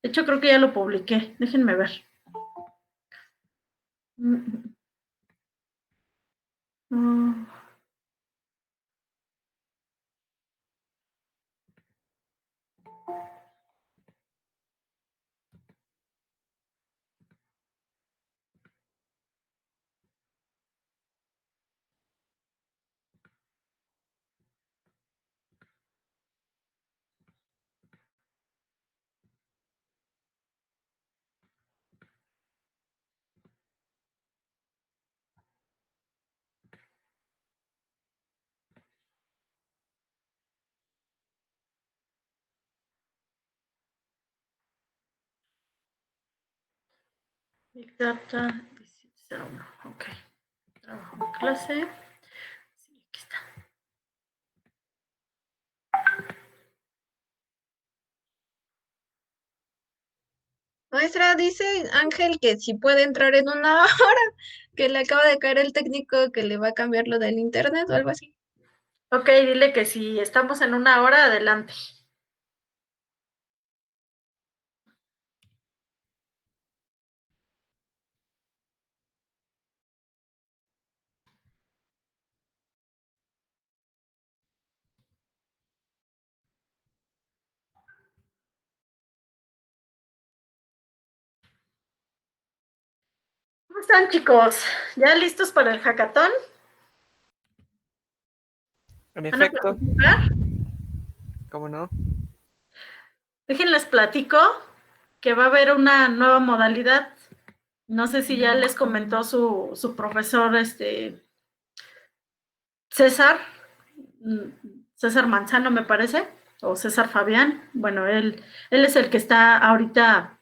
De hecho, creo que ya lo publiqué. Déjenme ver. Big Data 1701. Ok. Trabajo en clase. Sí, aquí está. Maestra, dice Ángel que si puede entrar en una hora, que le acaba de caer el técnico que le va a cambiar lo del internet o algo así. Ok, dile que si estamos en una hora, adelante. ¿Cómo están, chicos? ¿Ya listos para el hackathon? En ¿Van a efecto, participar? ¿cómo no? Déjenles platico que va a haber una nueva modalidad. No sé si ya les comentó su profesor, César, César Manzano, me parece, o César Fabián. Bueno, él es el que está ahorita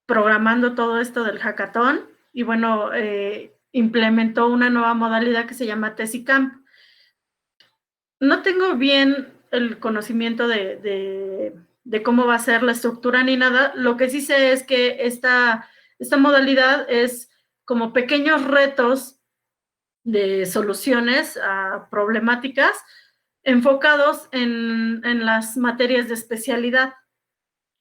programando todo esto del hackathon y bueno, implementó una nueva modalidad que se llama TesiCamp. No tengo bien el conocimiento de cómo va a ser la estructura ni nada. Lo que sí sé es que esta modalidad es como pequeños retos de soluciones a problemáticas enfocados en las materias de especialidad,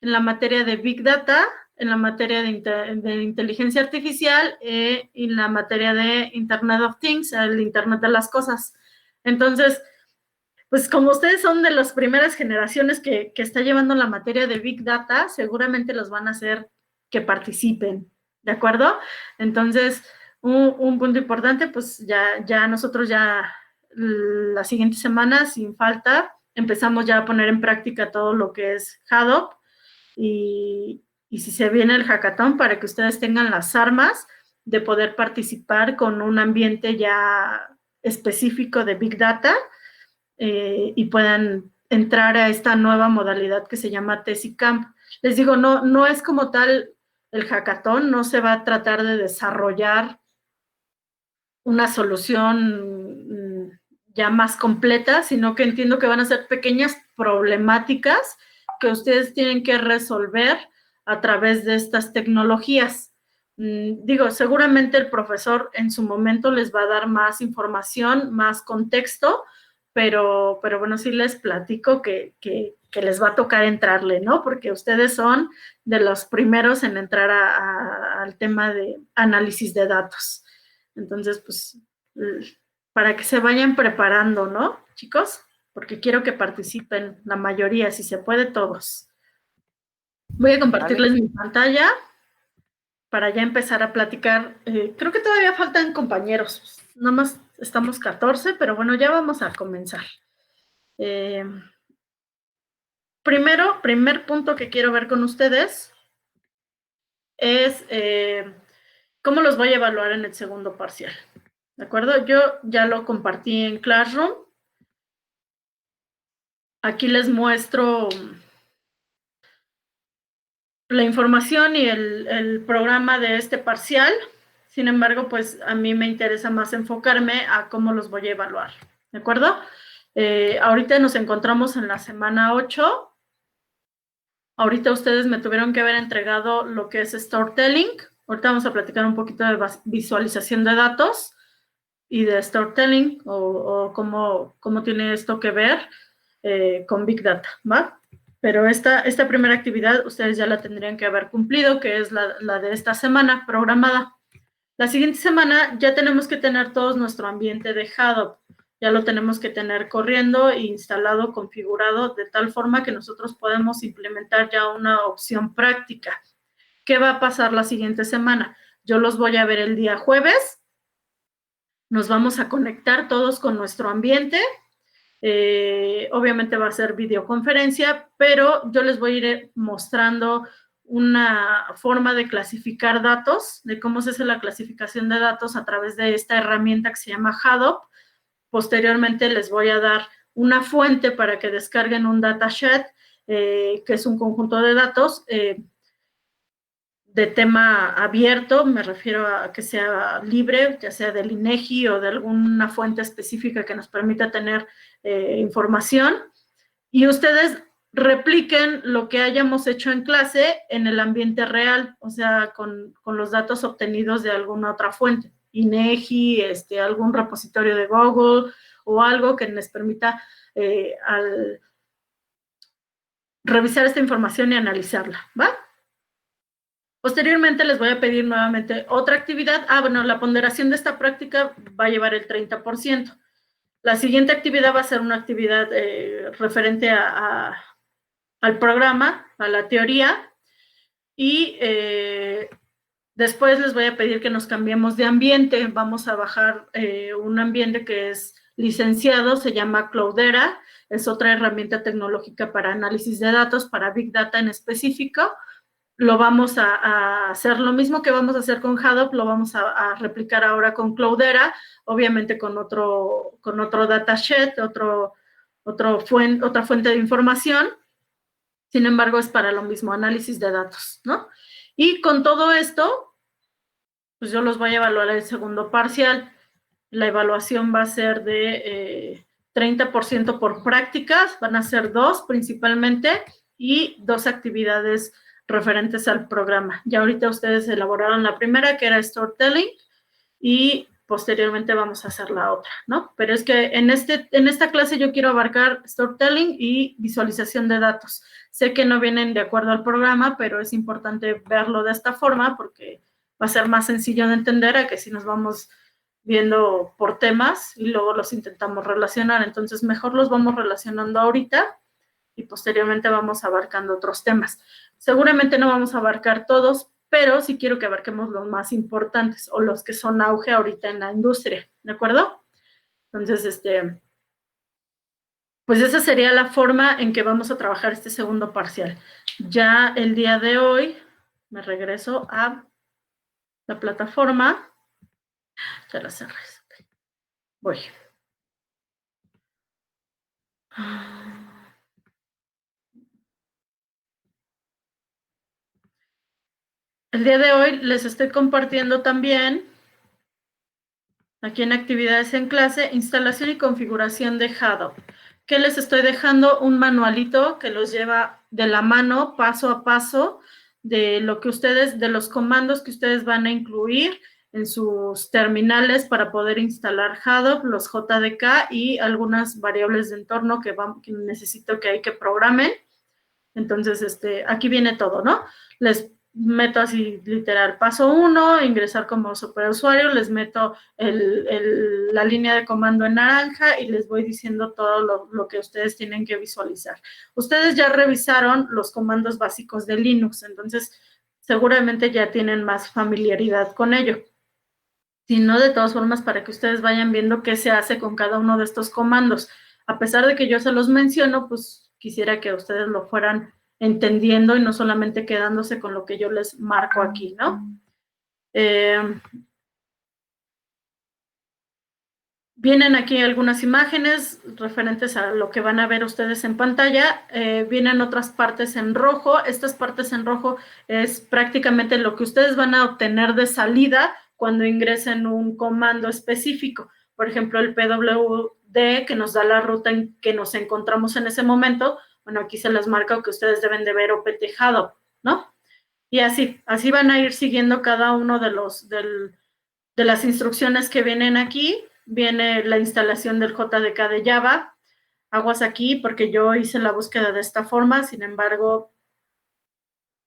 en la materia de Big Data, en la materia de inteligencia artificial y en la materia de Internet of Things, el Internet de las cosas. Entonces, pues como ustedes son de las primeras generaciones que está llevando la materia de Big Data, seguramente los van a hacer que participen, ¿de acuerdo? Entonces, un punto importante, pues ya nosotros ya la siguiente semana, sin falta, empezamos ya a poner en práctica todo lo que es Hadop y si se viene el hackathon para que ustedes tengan las armas de poder participar con un ambiente ya específico de Big Data y puedan entrar a esta nueva modalidad que se llama TesiCamp. Les digo, no es como tal el hackathon, no se va a tratar de desarrollar una solución ya más completa, sino que entiendo que van a ser pequeñas problemáticas que ustedes tienen que resolver a través de estas tecnologías. Digo, seguramente el profesor en su momento les va a dar más información, más contexto, pero bueno, sí les platico que les va a tocar entrarle, ¿no? Porque ustedes son de los primeros en entrar al tema de análisis de datos. Entonces, pues, para que se vayan preparando, ¿no, chicos? Porque quiero que participen la mayoría, si se puede, todos. Voy a compartirles mi pantalla para ya empezar a platicar. Creo que todavía faltan compañeros. Nada más estamos 14, pero bueno, ya vamos a comenzar. Primer punto que quiero ver con ustedes es cómo los voy a evaluar en el segundo parcial. ¿De acuerdo? Yo ya lo compartí en Classroom. Aquí les muestro la información y el programa de este parcial. Sin embargo, pues a mí me interesa más enfocarme a cómo los voy a evaluar. ¿De acuerdo? Ahorita nos encontramos en la semana 8. Ahorita ustedes me tuvieron que haber entregado lo que es storytelling. Ahorita vamos a platicar un poquito de visualización de datos y de storytelling o cómo tiene esto que ver con Big Data, ¿va? pero esta primera actividad ustedes ya la tendrían que haber cumplido, que es la de esta semana programada. La siguiente semana ya tenemos que tener todo nuestro ambiente de Hadoop. Ya lo tenemos que tener corriendo, instalado, configurado, de tal forma que nosotros podemos implementar ya una opción práctica. ¿Qué va a pasar la siguiente semana? Yo los voy a ver el día jueves. Nos vamos a conectar todos con nuestro ambiente. Obviamente va a ser videoconferencia, pero yo les voy a ir mostrando una forma de clasificar datos, de cómo se hace la clasificación de datos a través de esta herramienta que se llama Hadoop. Posteriormente les voy a dar una fuente para que descarguen un datashet, que es un conjunto de datos de tema abierto, me refiero a que sea libre, ya sea del INEGI o de alguna fuente específica que nos permita tener información, y ustedes repliquen lo que hayamos hecho en clase en el ambiente real, o sea, con los datos obtenidos de alguna otra fuente, INEGI, algún repositorio de Google o algo que les permita al revisar esta información y analizarla, ¿va? Posteriormente les voy a pedir nuevamente otra actividad. Bueno, la ponderación de esta práctica va a llevar el 30%. La siguiente actividad va a ser una actividad referente al programa, a la teoría, y después les voy a pedir que nos cambiemos de ambiente. Vamos a bajar un ambiente que es licenciado, se llama Cloudera, es otra herramienta tecnológica para análisis de datos, para Big Data en específico. Lo vamos a hacer lo mismo que vamos a hacer con Hadoop, lo vamos a replicar ahora con Cloudera, obviamente con otro datashet, otra fuente de información. Sin embargo, es para lo mismo, análisis de datos, ¿no? Y con todo esto, pues yo los voy a evaluar el segundo parcial. La evaluación va a ser de 30% por prácticas, van a ser 2 principalmente, y 2 actividades referentes al programa. Ya ahorita ustedes elaboraron la primera, que era Storytelling, y posteriormente vamos a hacer la otra, ¿no? Pero es que en esta clase yo quiero abarcar Storytelling y visualización de datos. Sé que no vienen de acuerdo al programa, pero es importante verlo de esta forma porque va a ser más sencillo de entender a que si nos vamos viendo por temas y luego los intentamos relacionar. Entonces, mejor los vamos relacionando ahorita y posteriormente vamos abarcando otros temas. Seguramente no vamos a abarcar todos, pero sí quiero que abarquemos los más importantes o los que son auge ahorita en la industria, ¿de acuerdo? Entonces, pues esa sería la forma en que vamos a trabajar este segundo parcial. Ya el día de hoy me regreso a la plataforma. Ya la cerré. Voy. El día de hoy les estoy compartiendo también, aquí en actividades en clase, instalación y configuración de Hadoop. ¿Qué les estoy dejando? Un manualito que los lleva de la mano, paso a paso, de lo que ustedes, de los comandos que ustedes van a incluir en sus terminales para poder instalar Hadoop, los JDK y algunas variables de entorno que necesito que hay que programen. Entonces, aquí viene todo, ¿no? Les meto así literal, paso 1, ingresar como superusuario, les meto la línea de comando en naranja y les voy diciendo todo lo que ustedes tienen que visualizar. Ustedes ya revisaron los comandos básicos de Linux, entonces seguramente ya tienen más familiaridad con ello. Si no, de todas formas, para que ustedes vayan viendo qué se hace con cada uno de estos comandos. A pesar de que yo se los menciono, pues quisiera que ustedes lo fueran entendiendo y no solamente quedándose con lo que yo les marco aquí, ¿no? Vienen aquí algunas imágenes referentes a lo que van a ver ustedes en pantalla. Vienen otras partes en rojo. Estas partes en rojo es prácticamente lo que ustedes van a obtener de salida cuando ingresen un comando específico. Por ejemplo, el PWD, que nos da la ruta en que nos encontramos en ese momento. Bueno, aquí se les marca que ustedes deben de ver OPT Hadoop, ¿no? Y así van a ir siguiendo cada uno de las instrucciones que vienen aquí. Viene la instalación del JDK de Java. aguas aquí porque yo hice la búsqueda de esta forma, sin embargo,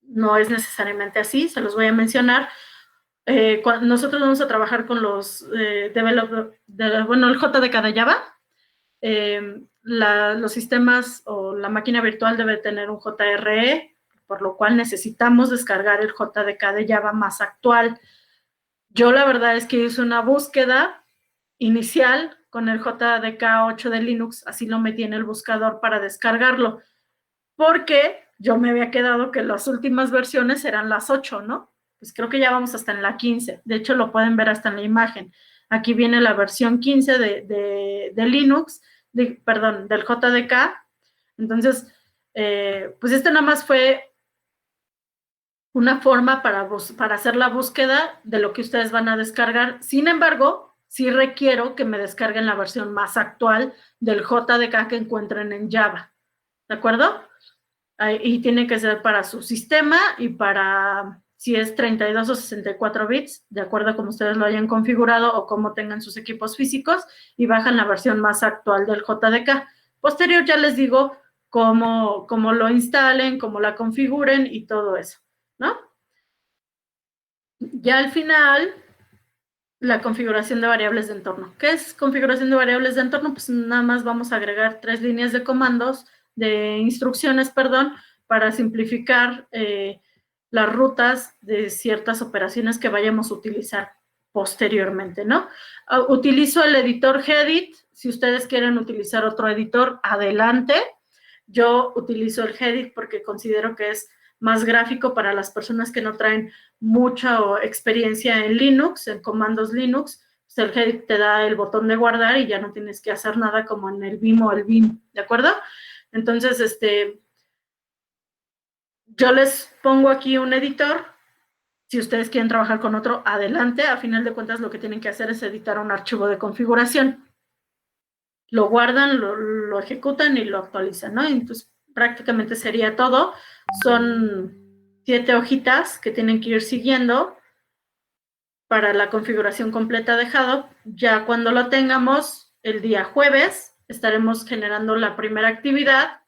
no es necesariamente así, se los voy a mencionar. Nosotros vamos a trabajar con los el JDK de Java. Los sistemas o la máquina virtual debe tener un JRE, por lo cual necesitamos descargar el JDK de Java más actual. Yo la verdad es que hice una búsqueda inicial con el JDK 8 de Linux, así lo metí en el buscador para descargarlo, porque yo me había quedado que las últimas versiones eran las 8, ¿no? Pues creo que ya vamos hasta en la 15, de hecho lo pueden ver hasta en la imagen. Aquí viene la versión 15 de Linux, perdón, del JDK. Entonces, pues este nada más fue una forma para hacer la búsqueda de lo que ustedes van a descargar. Sin embargo, sí requiero que me descarguen la versión más actual del JDK que encuentren en Java. ¿De acuerdo? Y tiene que ser para su sistema y para si es 32 o 64 bits, de acuerdo a cómo ustedes lo hayan configurado o cómo tengan sus equipos físicos, y bajan la versión más actual del JDK. Posterior ya les digo cómo lo instalen, cómo la configuren y todo eso, ¿no? Ya al final, la configuración de variables de entorno. ¿Qué es configuración de variables de entorno? Pues nada más vamos a agregar 3 líneas de comandos, de instrucciones, perdón, para simplificar las rutas de ciertas operaciones que vayamos a utilizar posteriormente, ¿no? Utilizo el editor Gedit. Si ustedes quieren utilizar otro editor, adelante. Yo utilizo el Gedit porque considero que es más gráfico para las personas que no traen mucha experiencia en Linux, en comandos Linux. Pues el Gedit te da el botón de guardar y ya no tienes que hacer nada como en el Vim o el Vim, ¿de acuerdo? Entonces, yo les pongo aquí un editor. Si ustedes quieren trabajar con otro, adelante. A final de cuentas, lo que tienen que hacer es editar un archivo de configuración. Lo guardan, lo ejecutan y lo actualizan, ¿no? Entonces, prácticamente sería todo. Son 7 hojitas que tienen que ir siguiendo para la configuración completa de Hadoop. Ya cuando lo tengamos, el día jueves, estaremos generando la primera actividad.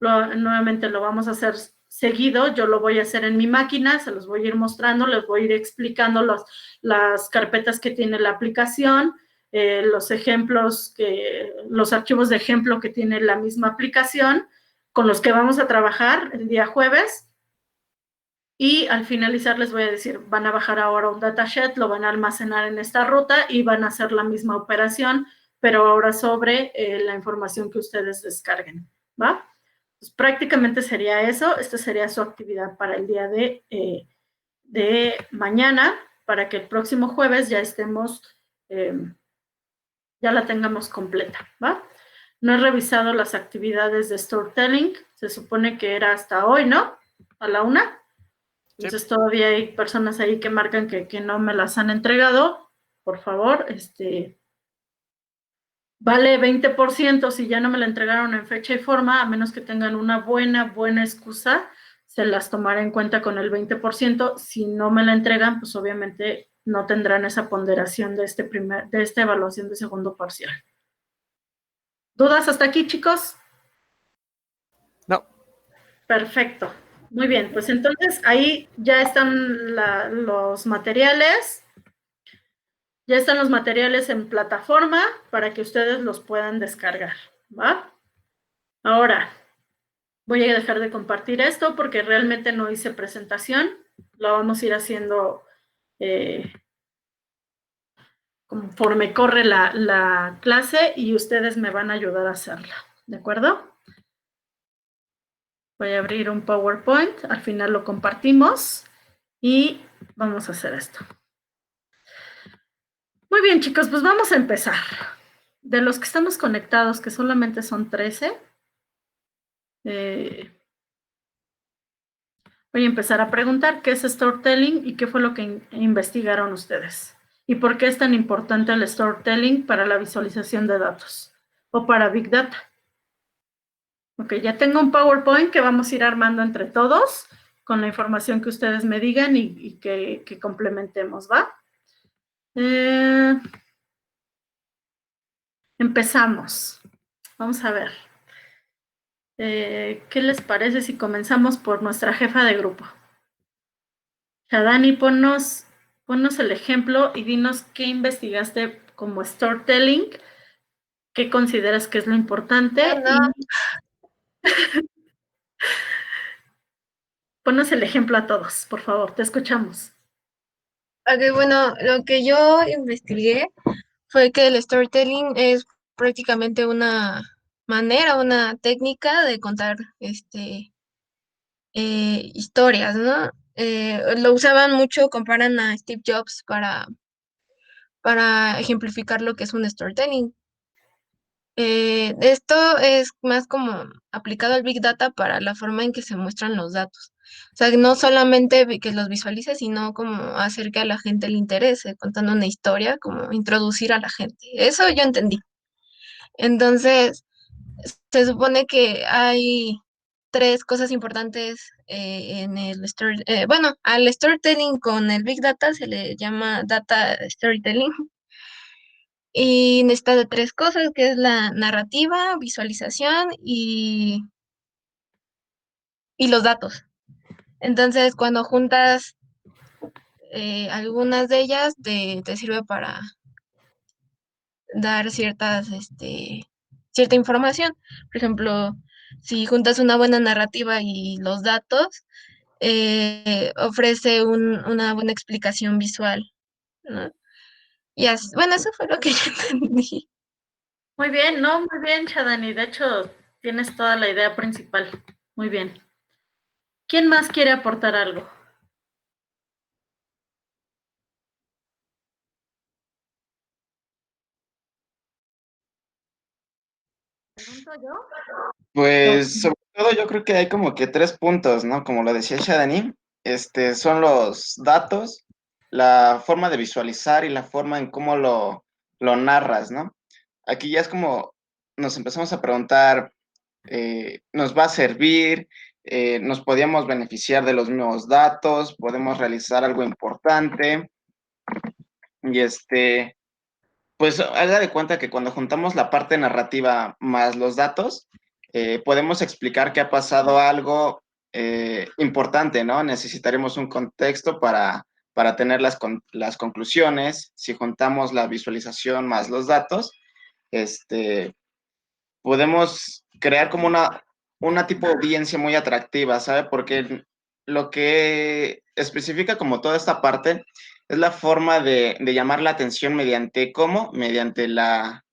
Nuevamente lo vamos a hacer seguido. Yo lo voy a hacer en mi máquina, se los voy a ir mostrando, les voy a ir explicando las carpetas que tiene la aplicación, los ejemplos, los archivos de ejemplo que tiene la misma aplicación, con los que vamos a trabajar el día jueves. Y al finalizar les voy a decir, van a bajar ahora un datashet, lo van a almacenar en esta ruta y van a hacer la misma operación, pero ahora sobre la información que ustedes descarguen, ¿va? Pues prácticamente sería eso. Esta sería su actividad para el día de mañana, para que el próximo jueves ya estemos, ya la tengamos completa, ¿va? No he revisado las actividades de storytelling, se supone que era hasta hoy, ¿no? A la 1. Entonces sí, todavía hay personas ahí que marcan que no me las han entregado. Por favor, vale 20% si ya no me la entregaron en fecha y forma, a menos que tengan una buena excusa, se las tomará en cuenta con el 20%. Si no me la entregan, pues obviamente no tendrán esa ponderación de esta evaluación de segundo parcial. ¿Dudas hasta aquí, chicos? No. Perfecto. Muy bien, pues entonces ahí ya están los materiales. Ya están los materiales en plataforma para que ustedes los puedan descargar, ¿va? Ahora, voy a dejar de compartir esto porque realmente no hice presentación. Lo vamos a ir haciendo conforme corre la clase y ustedes me van a ayudar a hacerla, ¿de acuerdo? Voy a abrir un PowerPoint, al final lo compartimos y vamos a hacer esto. Muy bien, chicos, pues vamos a empezar. De los que estamos conectados, que solamente son 13, voy a empezar a preguntar qué es storytelling y qué fue lo que investigaron ustedes. ¿Y por qué es tan importante el storytelling para la visualización de datos o para Big Data? Ok, ya tengo un PowerPoint que vamos a ir armando entre todos con la información que ustedes me digan y que complementemos, ¿va? Empezamos. Vamos a ver. ¿Qué les parece si comenzamos por nuestra jefa de grupo? Shadani, ponnos el ejemplo y dinos qué investigaste como storytelling, qué consideras que es lo importante No. y ponnos el ejemplo a todos, por favor, te escuchamos. Ok, bueno, lo que yo investigué fue que el storytelling es prácticamente una manera, una técnica de contar historias, ¿no? Lo usaban mucho, comparan a Steve Jobs para ejemplificar lo que es un storytelling. Esto es más como aplicado al Big Data para la forma en que se muestran los datos. O sea, no solamente que los visualice, sino como hacer que a la gente le interese, contando una historia, como introducir a la gente. Eso yo entendí. Entonces, se supone que hay tres cosas importantes en el bueno, al storytelling con el Big Data se le llama data storytelling. Y necesita de tres cosas, que es la narrativa, visualización y los datos. Entonces, cuando juntas algunas de ellas, te sirve para dar cierta información. Por ejemplo, si juntas una buena narrativa y los datos, ofrece una buena explicación visual, ¿no? Bueno, eso fue lo que yo entendí. Muy bien, no, muy bien, Shadani. De hecho, tienes toda la idea principal. Muy bien. ¿Quién más quiere aportar algo? ¿Pregunto yo? Pues sobre todo yo creo que hay como que tres puntos, ¿no? Como lo decía Shadani, son los datos, la forma de visualizar y la forma en cómo lo narras, ¿no? Aquí ya es como nos empezamos a preguntar, ¿nos va a servir? ¿Nos podíamos beneficiar de los nuevos datos? ¿Podemos realizar algo importante? Y pues haga de cuenta que cuando juntamos la parte narrativa más los datos, podemos explicar que ha pasado algo importante, ¿no? Necesitaremos un contexto para tener las conclusiones. Si juntamos la visualización más los datos, podemos crear como una tipo de audiencia muy atractiva, ¿sabe? Porque lo que especifica como toda esta parte es la forma de llamar la atención mediante cómo, mediante la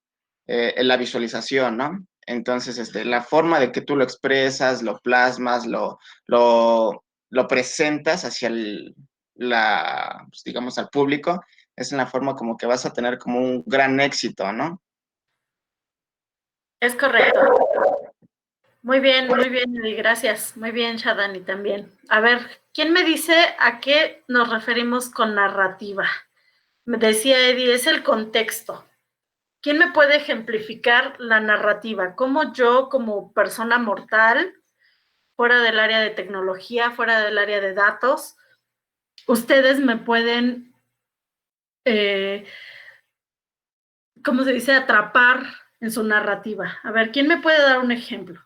visualización, ¿no? Entonces, la forma de que tú lo expresas, lo plasmas, lo presentas hacia pues, digamos, al público, es en la forma como que vas a tener como un gran éxito, ¿no? Es correcto. Muy bien, Eddie, gracias. Muy bien, Shadani, también. A ver, ¿quién me dice a qué nos referimos con narrativa? Me decía Eddie, es el contexto. ¿Quién me puede ejemplificar la narrativa? ¿Cómo yo, como persona mortal, fuera del área de tecnología, fuera del área de datos, ustedes me pueden, eh, ¿cómo se dice?, atrapar en su narrativa? A ver, ¿quién me puede dar un ejemplo?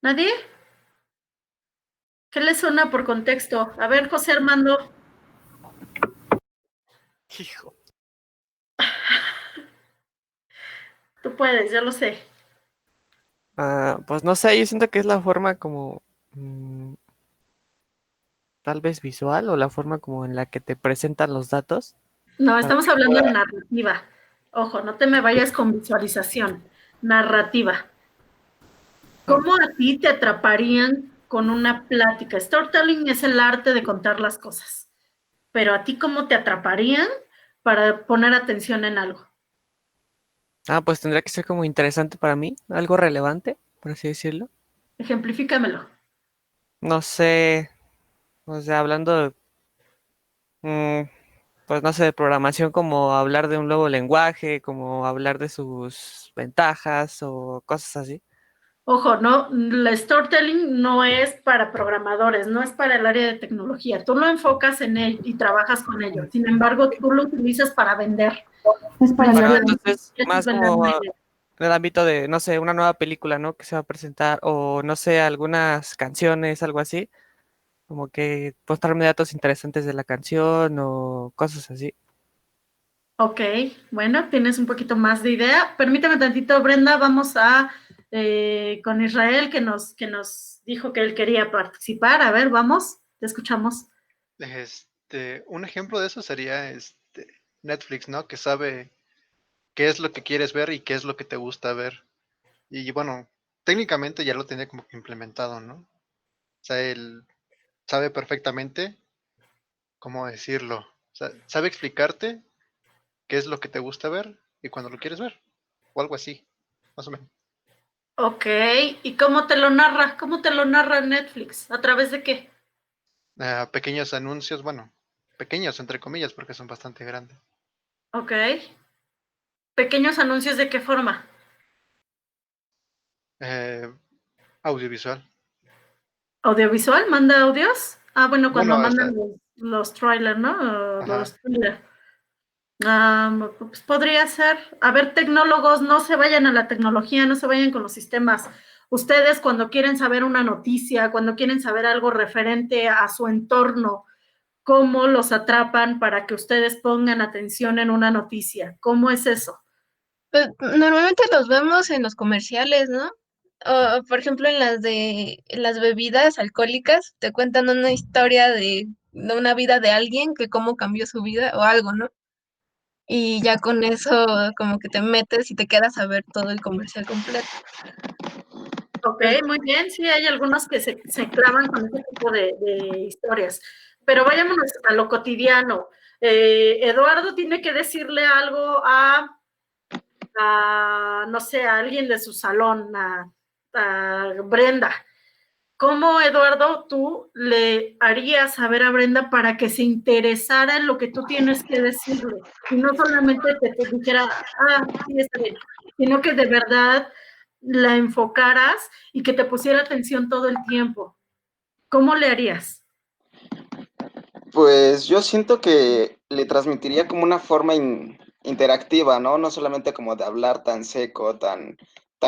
¿Nadie? ¿Qué le suena por contexto? A ver, José Armando. Hijo. Tú puedes, yo lo sé. Pues no sé, yo siento que es la forma como tal vez visual o la forma como en la que te presentan los datos. No, Para estamos hablando de narrativa. Ojo, no te me vayas con visualización. Narrativa. ah, ¿Cómo a ti te atraparían con una plática? Storytelling es el arte de contar las cosas. Pero a ti, ¿cómo te atraparían para poner atención en algo? pues tendría que ser como interesante para mí, algo relevante, por así decirlo. Ejemplifícamelo. No sé, o sea, hablando, mm, pues no sé, de programación, como hablar de un nuevo lenguaje, como hablar de sus ventajas o cosas así. Ojo, no, la storytelling no es para programadores, no es para el área de tecnología. Tú lo enfocas en él y trabajas con ellos. Sin embargo, tú lo utilizas para vender. Es para Bueno, vender. entonces, Eso es más vender como una idea. en el ámbito de, no sé, una nueva película, ¿no? Que se va a presentar, o no sé, algunas canciones, algo así, como que mostrarme datos interesantes de la canción o cosas así. Ok, bueno, tienes un poquito más de idea. Permítame tantito, Brenda, vamos a con Israel que nos dijo que él quería participar. A ver, vamos, te escuchamos. Un ejemplo de eso sería Netflix, ¿no? Que sabe qué es lo que quieres ver y qué es lo que te gusta ver. Y bueno, técnicamente ya lo tiene como que implementado, ¿no? O sea, él sabe perfectamente cómo decirlo. O sea, sabe explicarte qué es lo que te gusta ver y cuando lo quieres ver. O algo así, más o menos. Ok, ¿y cómo te lo narra? ¿Cómo te lo narra Netflix? ¿A través de qué? Pequeños anuncios, bueno, pequeños entre comillas porque son bastante grandes. Ok. ¿Pequeños anuncios de qué forma? Eh, Audiovisual. ¿Audiovisual? ¿Manda audios? Ah, bueno, cuando Bueno, mandan los trailers, ¿no? ajá. Los trailers. Pues podría ser. A ver, tecnólogos, no se vayan a la tecnología, no se vayan con los sistemas. Ustedes cuando quieren saber una noticia, cuando quieren saber algo referente a su entorno, ¿cómo los atrapan para que ustedes pongan atención en una noticia? ¿Cómo es eso? Pues normalmente los vemos en los comerciales, ¿no? O, por ejemplo, en las bebidas alcohólicas, te cuentan una historia de una vida de alguien que cómo cambió su vida o algo, ¿no? Y ya con eso como que te metes y te quedas a ver todo el comercial completo. Ok, Pero muy bien. Sí, hay algunos que se clavan con ese tipo de historias. Pero vayámonos a lo cotidiano. Eduardo tiene que decirle algo no sé, a alguien de su salón, a Brenda. ¿Cómo, Eduardo, tú le harías saber a Brenda para que se interesara en lo que tú tienes que decirle? Y no solamente te dijera, sí, está bien, sino que de verdad la enfocaras y que te pusiera atención todo el tiempo. ¿Cómo le harías? Pues yo siento que le transmitiría como una forma interactiva, ¿no? No solamente como de hablar tan seco, tan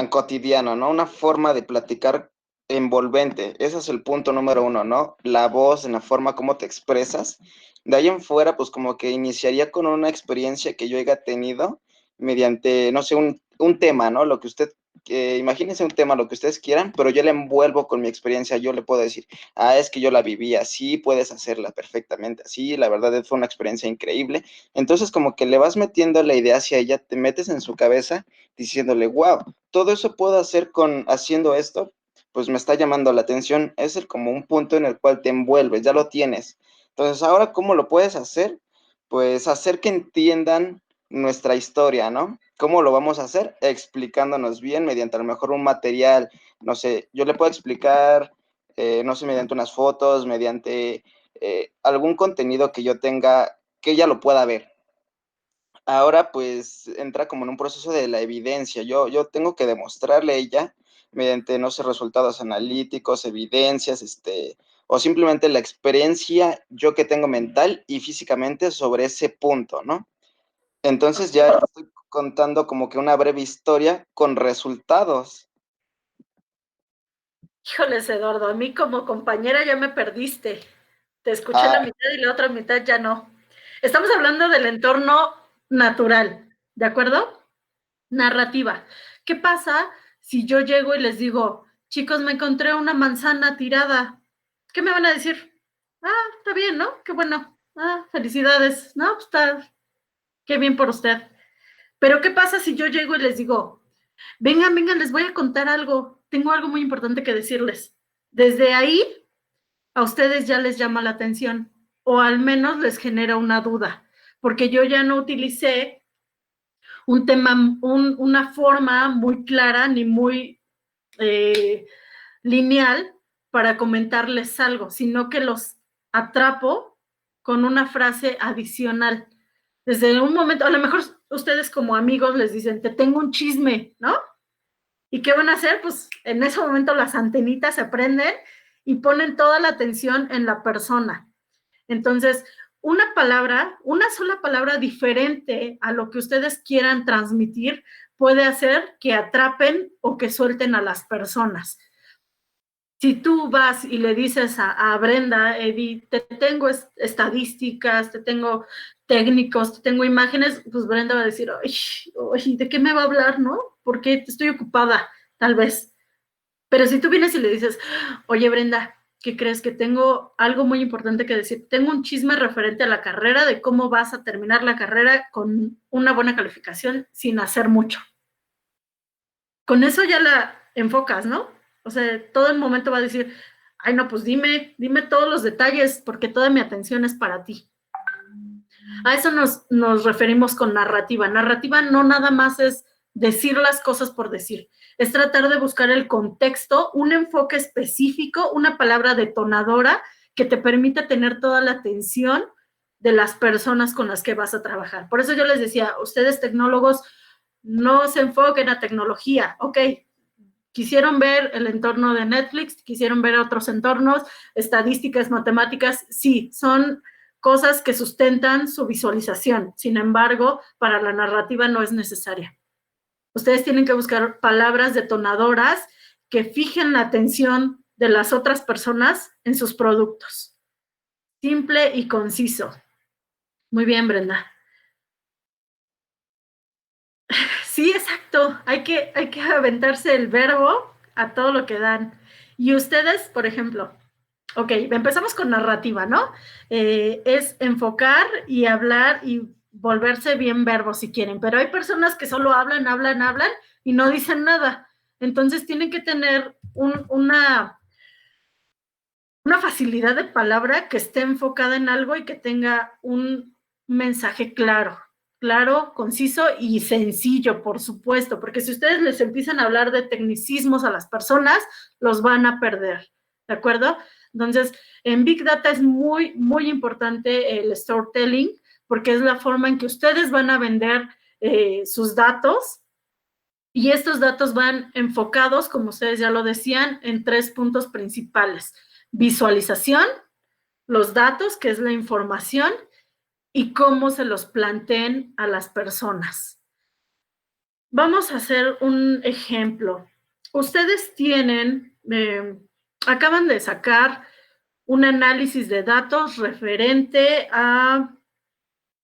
cotidiano, ¿no? Una forma de platicar envolvente. Ese es el punto número uno, ¿no? La voz, en la forma como te expresas. De ahí en fuera, pues como que iniciaría con una experiencia que yo haya tenido mediante, no sé, un tema, ¿no? Lo que usted, imagínense un tema, lo que ustedes quieran, pero yo le envuelvo con mi experiencia, yo le puedo decir, es que yo la viví así, puedes hacerla perfectamente así, la verdad fue una experiencia increíble. Entonces como que le vas metiendo la idea hacia ella, te metes en su cabeza diciéndole, wow, todo eso puedo hacer haciendo esto, pues me está llamando la atención, es como un punto en el cual te envuelves, ya lo tienes. Entonces ahora, ¿cómo lo puedes hacer? Pues hacer que entiendan nuestra historia, ¿no? ¿Cómo lo vamos a hacer? Explicándonos bien mediante a lo mejor un material, no sé, yo le puedo explicar no sé, mediante unas fotos, mediante algún contenido que yo tenga, que ella lo pueda ver. Ahora pues entra como en un proceso de la evidencia. Yo tengo que demostrarle a ella mediante, no sé, resultados analíticos, evidencias, o simplemente la experiencia yo que tengo mental y físicamente sobre ese punto, ¿no? Entonces ya estoy contando como que una breve historia con resultados. Híjoles, Eduardo, a mí como compañera ya me perdiste. Te escuché la Ah, mitad y la otra mitad ya no. Estamos hablando del entorno natural, ¿de acuerdo? Narrativa. ¿Qué pasa si yo llego y les digo, chicos, me encontré una manzana tirada? ¿Qué me van a decir? Está bien, ¿no? Qué bueno. Felicidades. No, pues está, qué bien por usted. Pero ¿qué pasa si yo llego y les digo, vengan, vengan, les voy a contar algo. Tengo algo muy importante que decirles. Desde ahí, a ustedes ya les llama la atención o al menos les genera una duda, porque yo ya no utilicé un tema, una forma muy clara ni muy lineal para comentarles algo, sino que los atrapo con una frase adicional. Desde un momento, a lo mejor ustedes como amigos les dicen, te tengo un chisme, ¿no? ¿Y qué van a hacer? Pues en ese momento las antenitas se prenden y ponen toda la atención en la persona. Entonces, una sola palabra diferente a lo que ustedes quieran transmitir puede hacer que atrapen o que suelten a las personas. Si tú vas y le dices a Brenda, Eddie, te tengo estadísticas, te tengo técnicos, te tengo imágenes, pues Brenda va a decir, ay, ¿de qué me va a hablar, no? Porque estoy ocupada, tal vez. Pero si tú vienes y le dices, oye, Brenda, ¿qué crees? Que tengo algo muy importante que decir. Tengo un chisme referente a la carrera, de cómo vas a terminar la carrera con una buena calificación sin hacer mucho. Con eso ya la enfocas, ¿no? O sea, todo el momento va a decir, ay, no, pues dime todos los detalles, porque toda mi atención es para ti. A eso nos referimos con narrativa. Narrativa no nada más es decir las cosas por decir, es tratar de buscar el contexto, un enfoque específico, una palabra detonadora que te permita tener toda la atención de las personas con las que vas a trabajar. Por eso yo les decía, ustedes tecnólogos, no se enfoquen a tecnología, ok, quisieron ver el entorno de Netflix, quisieron ver otros entornos, estadísticas, matemáticas, sí, son cosas que sustentan su visualización. Sin embargo, para la narrativa no es necesaria. Ustedes tienen que buscar palabras detonadoras que fijen la atención de las otras personas en sus productos. Simple y conciso. Muy bien, Brenda. Sí, exacto. Hay que aventarse el verbo a todo lo que dan. Y ustedes, por ejemplo, ok, empezamos con narrativa, ¿no? Es enfocar y hablar y volverse bien verbo si quieren, pero hay personas que solo hablan y no dicen nada. Entonces tienen que tener una facilidad de palabra que esté enfocada en algo y que tenga un mensaje claro, conciso y sencillo, por supuesto, porque si ustedes les empiezan a hablar de tecnicismos a las personas, los van a perder, ¿de acuerdo? Entonces, en Big Data es muy, muy importante el storytelling, porque es la forma en que ustedes van a vender sus datos, y estos datos van enfocados, como ustedes ya lo decían, en 3 puntos principales: visualización, los datos, que es la información, y cómo se los planteen a las personas. Vamos a hacer un ejemplo. Ustedes acaban de sacar un análisis de datos referente a,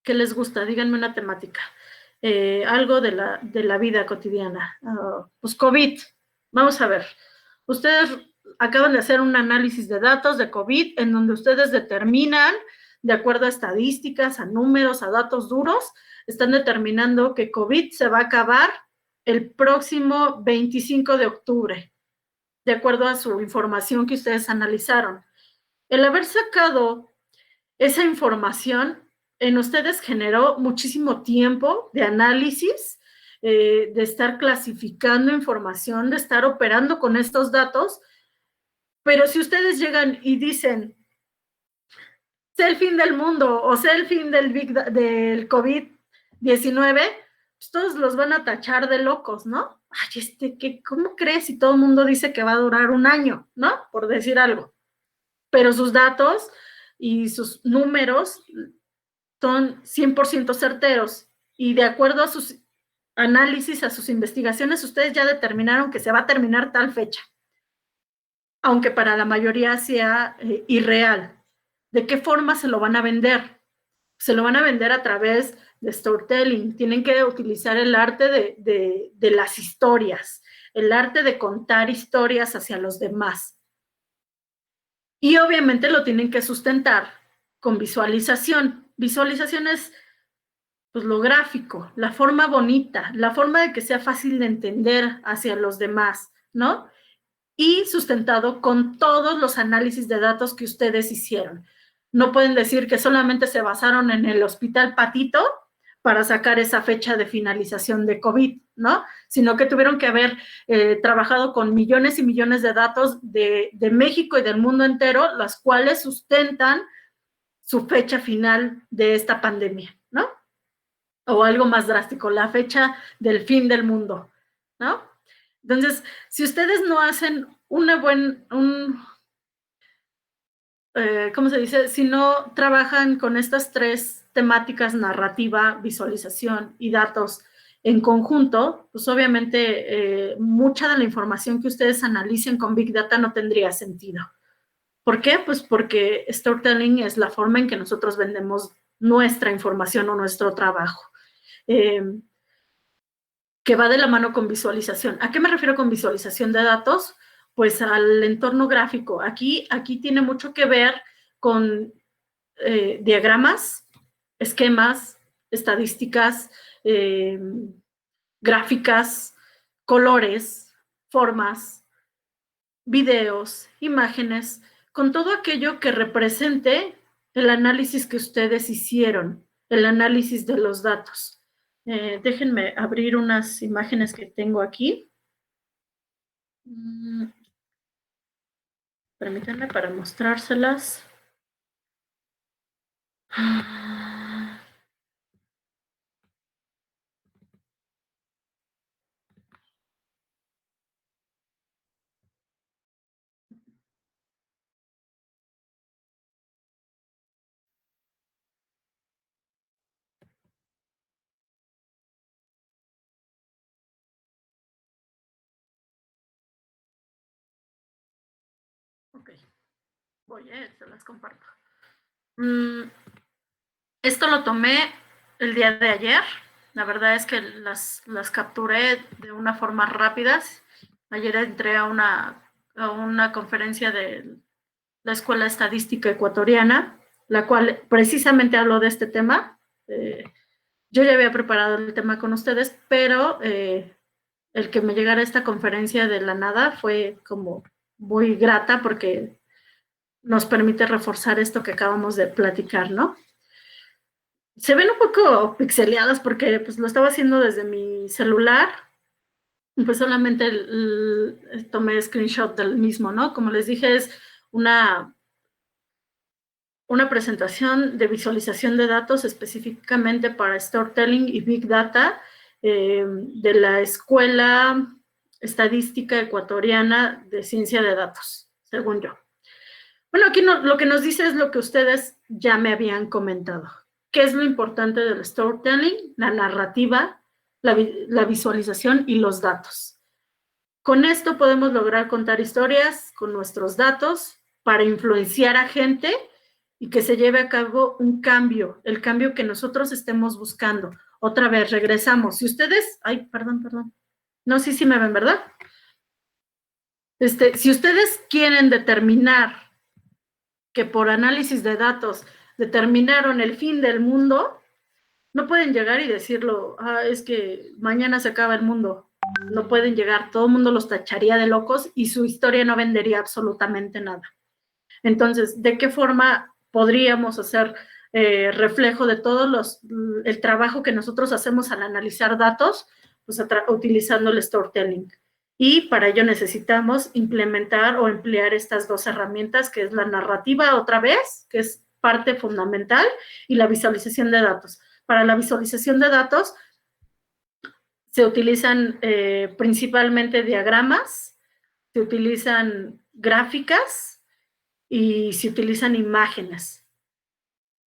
¿qué les gusta? Díganme una temática. Algo de la vida cotidiana. Pues COVID. Vamos a ver. Ustedes acaban de hacer un análisis de datos de COVID en donde ustedes determinan, de acuerdo a estadísticas, a números, a datos duros, están determinando que COVID se va a acabar el próximo 25 de octubre, de acuerdo a su información que ustedes analizaron. El haber sacado esa información en ustedes generó muchísimo tiempo de análisis, de estar clasificando información, de estar operando con estos datos, pero si ustedes llegan y dicen, sé el fin del mundo o sé el fin del COVID-19, pues todos los van a tachar de locos, ¿no? Ay, ¿cómo crees si todo el mundo dice que va a durar un año, ¿no? Por decir algo. Pero sus datos y sus números son 100% certeros y de acuerdo a sus análisis, a sus investigaciones, ustedes ya determinaron que se va a terminar tal fecha, aunque para la mayoría sea irreal. ¿De qué forma se lo van a vender? Se lo van a vender a través de storytelling. Tienen que utilizar el arte de las historias, el arte de contar historias hacia los demás. Y obviamente lo tienen que sustentar con visualización. Visualización es pues lo gráfico, la forma bonita, la forma de que sea fácil de entender hacia los demás, ¿no? Y sustentado con todos los análisis de datos que ustedes hicieron. No pueden decir que solamente se basaron en el Hospital Patito para sacar esa fecha de finalización de COVID, ¿no? Sino que tuvieron que haber trabajado con millones y millones de datos de México y del mundo entero, las cuales sustentan su fecha final de esta pandemia, ¿no? O algo más drástico, la fecha del fin del mundo, ¿no? Entonces, si ustedes no hacen ¿cómo se dice? Si no trabajan con estas 3 temáticas, narrativa, visualización y datos en conjunto, pues obviamente mucha de la información que ustedes analicen con Big Data no tendría sentido. ¿Por qué? Pues porque storytelling es la forma en que nosotros vendemos nuestra información o nuestro trabajo, que va de la mano con visualización. ¿A qué me refiero con visualización de datos? Pues al entorno gráfico. Aquí tiene mucho que ver con diagramas, esquemas, estadísticas, gráficas, colores, formas, videos, imágenes, con todo aquello que represente el análisis que ustedes hicieron, el análisis de los datos. Déjenme abrir unas imágenes que tengo aquí. Permítanme para mostrárselas. Ok, se las comparto. Esto lo tomé el día de ayer. La verdad es que las capturé de una forma rápida. Ayer entré a una conferencia de la Escuela Estadística Ecuatoriana, la cual precisamente habló de este tema. Yo ya había preparado el tema con ustedes, pero el que me llegara a esta conferencia de la nada fue como muy grata porque nos permite reforzar esto que acabamos de platicar, ¿no? Se ven un poco pixeleadas porque pues lo estaba haciendo desde mi celular, pues solamente tomé screenshot del mismo, ¿no? Como les dije, es una presentación de visualización de datos específicamente para storytelling y Big Data de la Escuela Estadística Ecuatoriana de Ciencia de Datos, según yo. Bueno, aquí lo que nos dice es lo que ustedes ya me habían comentado. ¿Qué es lo importante del storytelling? La narrativa, la visualización y los datos. Con esto podemos lograr contar historias con nuestros datos para influenciar a gente y que se lleve a cabo un cambio, el cambio que nosotros estemos buscando. Otra vez, regresamos. Si ustedes... Ay, perdón. No, sí me ven, ¿verdad? Si ustedes quieren determinar que por análisis de datos determinaron el fin del mundo, no pueden llegar y decirlo, es que mañana se acaba el mundo. No pueden llegar, todo el mundo los tacharía de locos y su historia no vendería absolutamente nada. Entonces, ¿de qué forma podríamos hacer reflejo de el trabajo que nosotros hacemos al analizar datos? Pues utilizando el storytelling. Y para ello necesitamos implementar o emplear estas 2 herramientas, que es la narrativa otra vez, que es parte fundamental, y la visualización de datos. Para la visualización de datos se utilizan principalmente diagramas, se utilizan gráficas y se utilizan imágenes.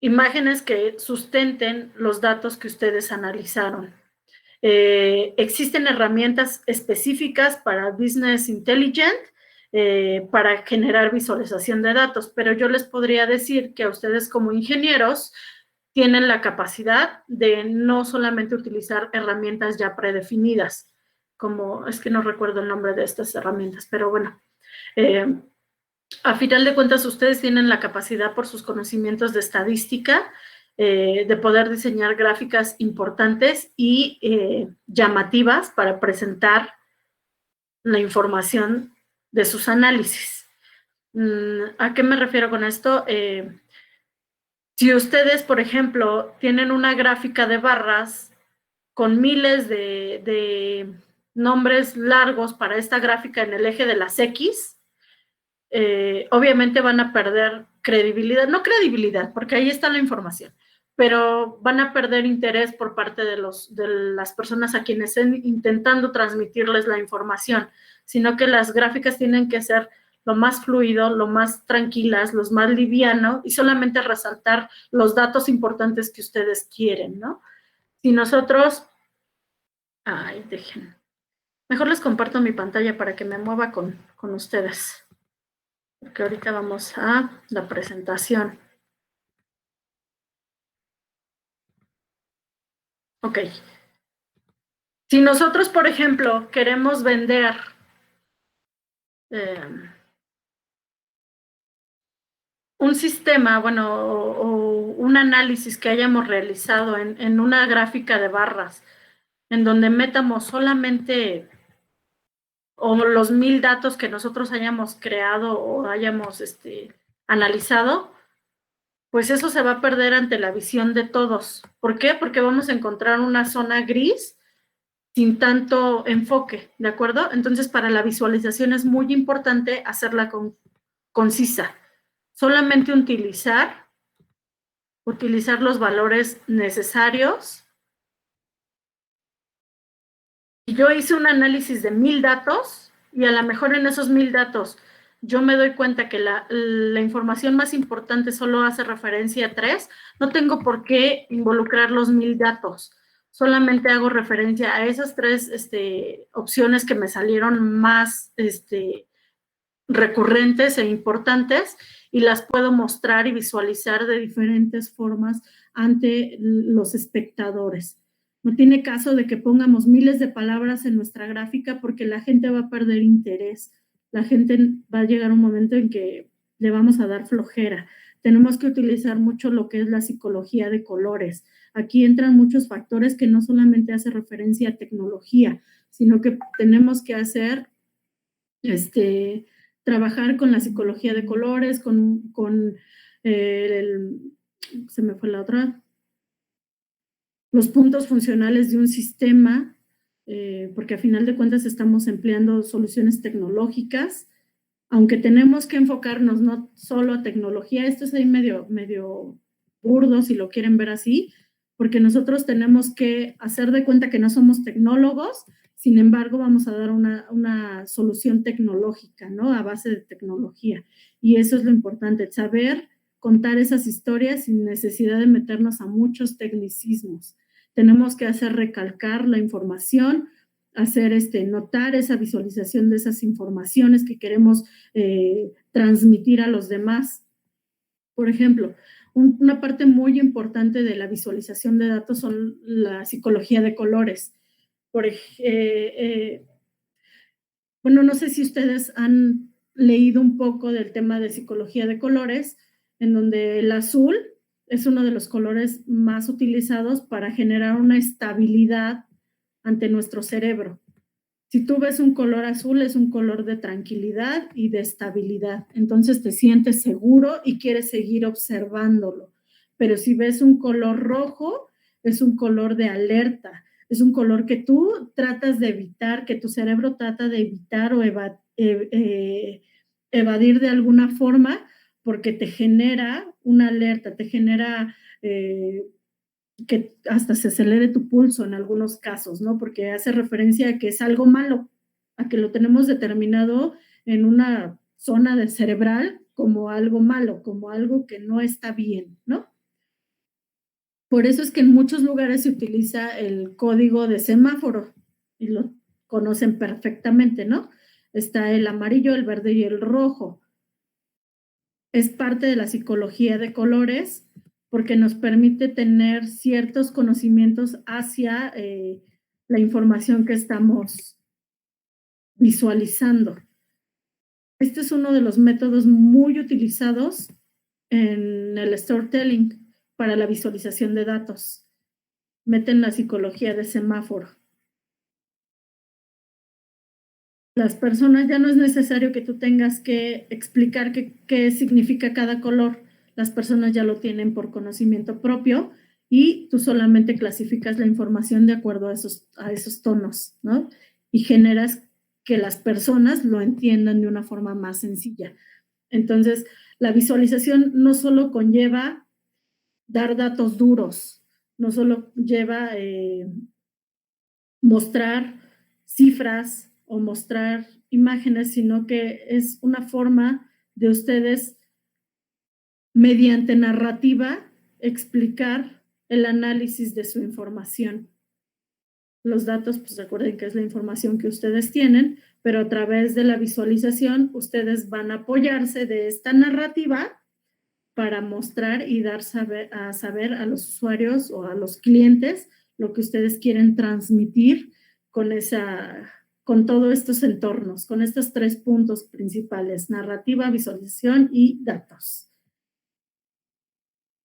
Imágenes que sustenten los datos que ustedes analizaron. Existen herramientas específicas para Business Intelligence para generar visualización de datos, pero yo les podría decir que a ustedes como ingenieros tienen la capacidad de no solamente utilizar herramientas ya predefinidas, como, es que no recuerdo el nombre de estas herramientas, pero bueno, a final de cuentas ustedes tienen la capacidad por sus conocimientos de estadística de poder diseñar gráficas importantes y llamativas para presentar la información de sus análisis. ¿A qué me refiero con esto? Si ustedes, por ejemplo, tienen una gráfica de barras con miles de nombres largos para esta gráfica en el eje de las X, obviamente van a perder credibilidad, no credibilidad, porque ahí está la información, pero van a perder interés por parte de las personas a quienes estén intentando transmitirles la información, sino que las gráficas tienen que ser lo más fluido, lo más tranquilas, los más liviano y solamente resaltar los datos importantes que ustedes quieren, ¿no? Si nosotros, dejen, mejor les comparto mi pantalla para que me mueva con ustedes, porque ahorita vamos a la presentación. Ok. Si nosotros, por ejemplo, queremos vender un sistema, bueno, o un análisis que hayamos realizado en una gráfica de barras, en donde metamos solamente o los 1000 datos que nosotros hayamos creado o hayamos analizado, pues eso se va a perder ante la visión de todos. ¿Por qué? Porque vamos a encontrar una zona gris sin tanto enfoque, ¿de acuerdo? Entonces, para la visualización es muy importante hacerla concisa. Solamente utilizar los valores necesarios. Yo hice un análisis de 1000 datos y a lo mejor en esos 1000 datos yo me doy cuenta que la información más importante solo hace referencia a 3, no tengo por qué involucrar los 1000 datos. Solamente hago referencia a esas 3 opciones que me salieron más recurrentes e importantes y las puedo mostrar y visualizar de diferentes formas ante los espectadores. No tiene caso de que pongamos miles de palabras en nuestra gráfica porque la gente va a perder interés. La gente va a llegar un momento en que le vamos a dar flojera. Tenemos que utilizar mucho lo que es la psicología de colores. Aquí entran muchos factores que no solamente hace referencia a tecnología, sino que tenemos que hacer trabajar con la psicología de colores, se me fue la otra, los puntos funcionales de un sistema, porque a final de cuentas estamos empleando soluciones tecnológicas, aunque tenemos que enfocarnos no solo a tecnología, esto es ahí medio burdo si lo quieren ver así, porque nosotros tenemos que hacer de cuenta que no somos tecnólogos, sin embargo vamos a dar una solución tecnológica, ¿no? A base de tecnología. Y eso es lo importante, saber contar esas historias sin necesidad de meternos a muchos tecnicismos. Tenemos que hacer recalcar la información, hacer notar esa visualización de esas informaciones que queremos transmitir a los demás. Por ejemplo, una parte muy importante de la visualización de datos son la psicología de colores. Bueno, no sé si ustedes han leído un poco del tema de psicología de colores, en donde el azul es uno de los colores más utilizados para generar una estabilidad ante nuestro cerebro. Si tú ves un color azul, es un color de tranquilidad y de estabilidad. Entonces te sientes seguro y quieres seguir observándolo. Pero si ves un color rojo, es un color de alerta. Es un color que tú tratas de evitar, que tu cerebro trata de evitar o evadir de alguna forma porque te genera una alerta, te genera que hasta se acelere tu pulso en algunos casos, ¿no? Porque hace referencia a que es algo malo, a que lo tenemos determinado en una zona del cerebral como algo malo, como algo que no está bien, ¿no? Por eso es que en muchos lugares se utiliza el código de semáforo y lo conocen perfectamente, ¿no? Está el amarillo, el verde y el rojo. Es parte de la psicología de colores porque nos permite tener ciertos conocimientos hacia la información que estamos visualizando. Este es uno de los métodos muy utilizados en el storytelling para la visualización de datos. Meten la psicología de semáforo. Las personas ya no es necesario que tú tengas que explicar qué significa cada color. Las personas ya lo tienen por conocimiento propio y tú solamente clasificas la información de acuerdo a esos tonos, ¿no? Y generas que las personas lo entiendan de una forma más sencilla. Entonces, la visualización no solo conlleva dar datos duros, no solo lleva mostrar cifras o mostrar imágenes, sino que es una forma de ustedes, mediante narrativa, explicar el análisis de su información. Los datos, pues recuerden que es la información que ustedes tienen, pero a través de la visualización, ustedes van a apoyarse de esta narrativa para mostrar y dar a saber a los usuarios o a los clientes lo que ustedes quieren transmitir con todos estos entornos, con estos 3 puntos principales: narrativa, visualización y datos.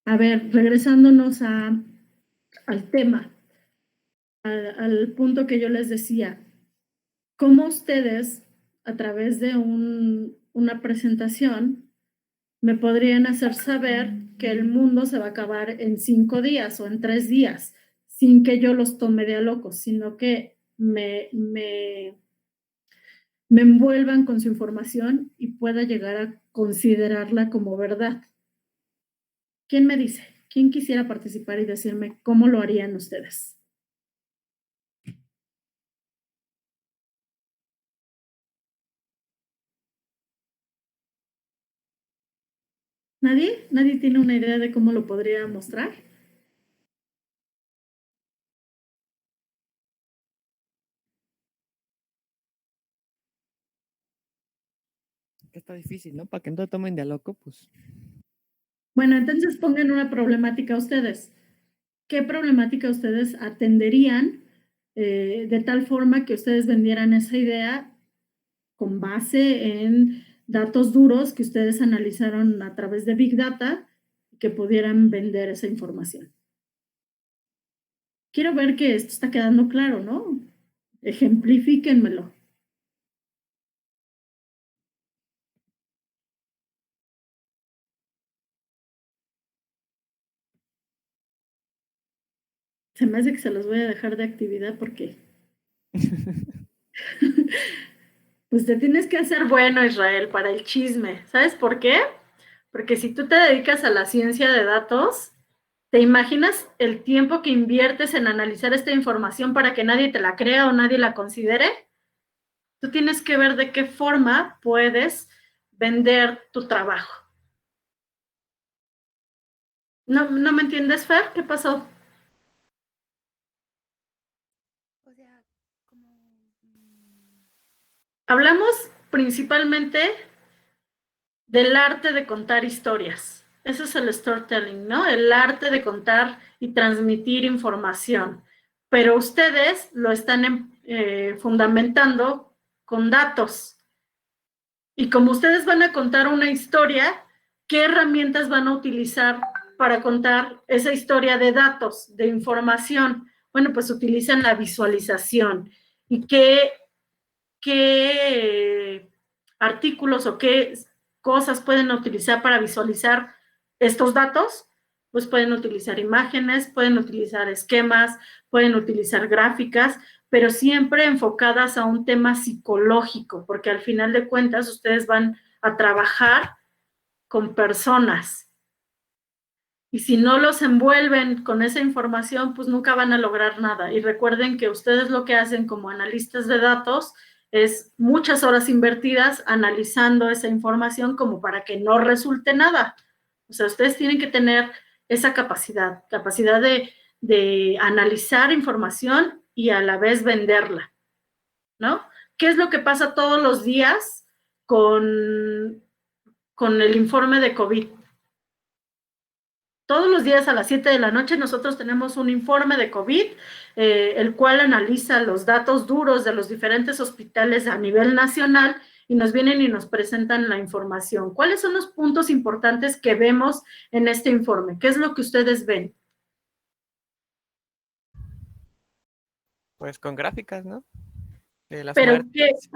A ver, regresándonos al tema, al punto que yo les decía, ¿cómo ustedes, a través de una presentación, me podrían hacer saber que el mundo se va a acabar en 5 días o en 3 días, sin que yo los tome de a locos, sino que me envuelvan con su información y pueda llegar a considerarla como verdad? ¿Quién me dice? ¿Quién quisiera participar y decirme cómo lo harían ustedes? ¿Nadie? ¿Nadie tiene una idea de cómo lo podría mostrar? Está difícil, ¿no? Para que no te tomen de a loco, pues. Bueno, entonces pongan una problemática ustedes. ¿Qué problemática ustedes atenderían de tal forma que ustedes vendieran esa idea con base en datos duros que ustedes analizaron a través de Big Data y que pudieran vender esa información? Quiero ver que esto está quedando claro, ¿no? Ejemplifíquenmelo. Se me hace que se los voy a dejar de actividad porque pues te tienes que hacer bueno, Israel, para el chisme. ¿Sabes por qué? Porque si tú te dedicas a la ciencia de datos, ¿te imaginas el tiempo que inviertes en analizar esta información para que nadie te la crea o nadie la considere? Tú tienes que ver de qué forma puedes vender tu trabajo. ¿No me entiendes, Fer? ¿Qué pasó? O sea, como... Hablamos principalmente del arte de contar historias. Eso es el storytelling, ¿no? El arte de contar y transmitir información. Pero ustedes lo están fundamentando con datos. Y como ustedes van a contar una historia, ¿qué herramientas van a utilizar para contar esa historia de datos, de información? Bueno, pues utilizan la visualización. ¿Y qué artículos o qué cosas pueden utilizar para visualizar estos datos? Pues pueden utilizar imágenes, pueden utilizar esquemas, pueden utilizar gráficas, pero siempre enfocadas a un tema psicológico, porque al final de cuentas ustedes van a trabajar con personas. Y si no los envuelven con esa información, pues nunca van a lograr nada. Y recuerden que ustedes lo que hacen como analistas de datos es muchas horas invertidas analizando esa información como para que no resulte nada. O sea, ustedes tienen que tener esa capacidad de analizar información y a la vez venderla, ¿no? ¿Qué es lo que pasa todos los días con el informe de COVID? Todos los días a las 7 de la noche nosotros tenemos un informe de COVID, el cual analiza los datos duros de los diferentes hospitales a nivel nacional y nos vienen y nos presentan la información. ¿Cuáles son los puntos importantes que vemos en este informe? ¿Qué es lo que ustedes ven? Pues con gráficas, ¿no? De las Pero muertes.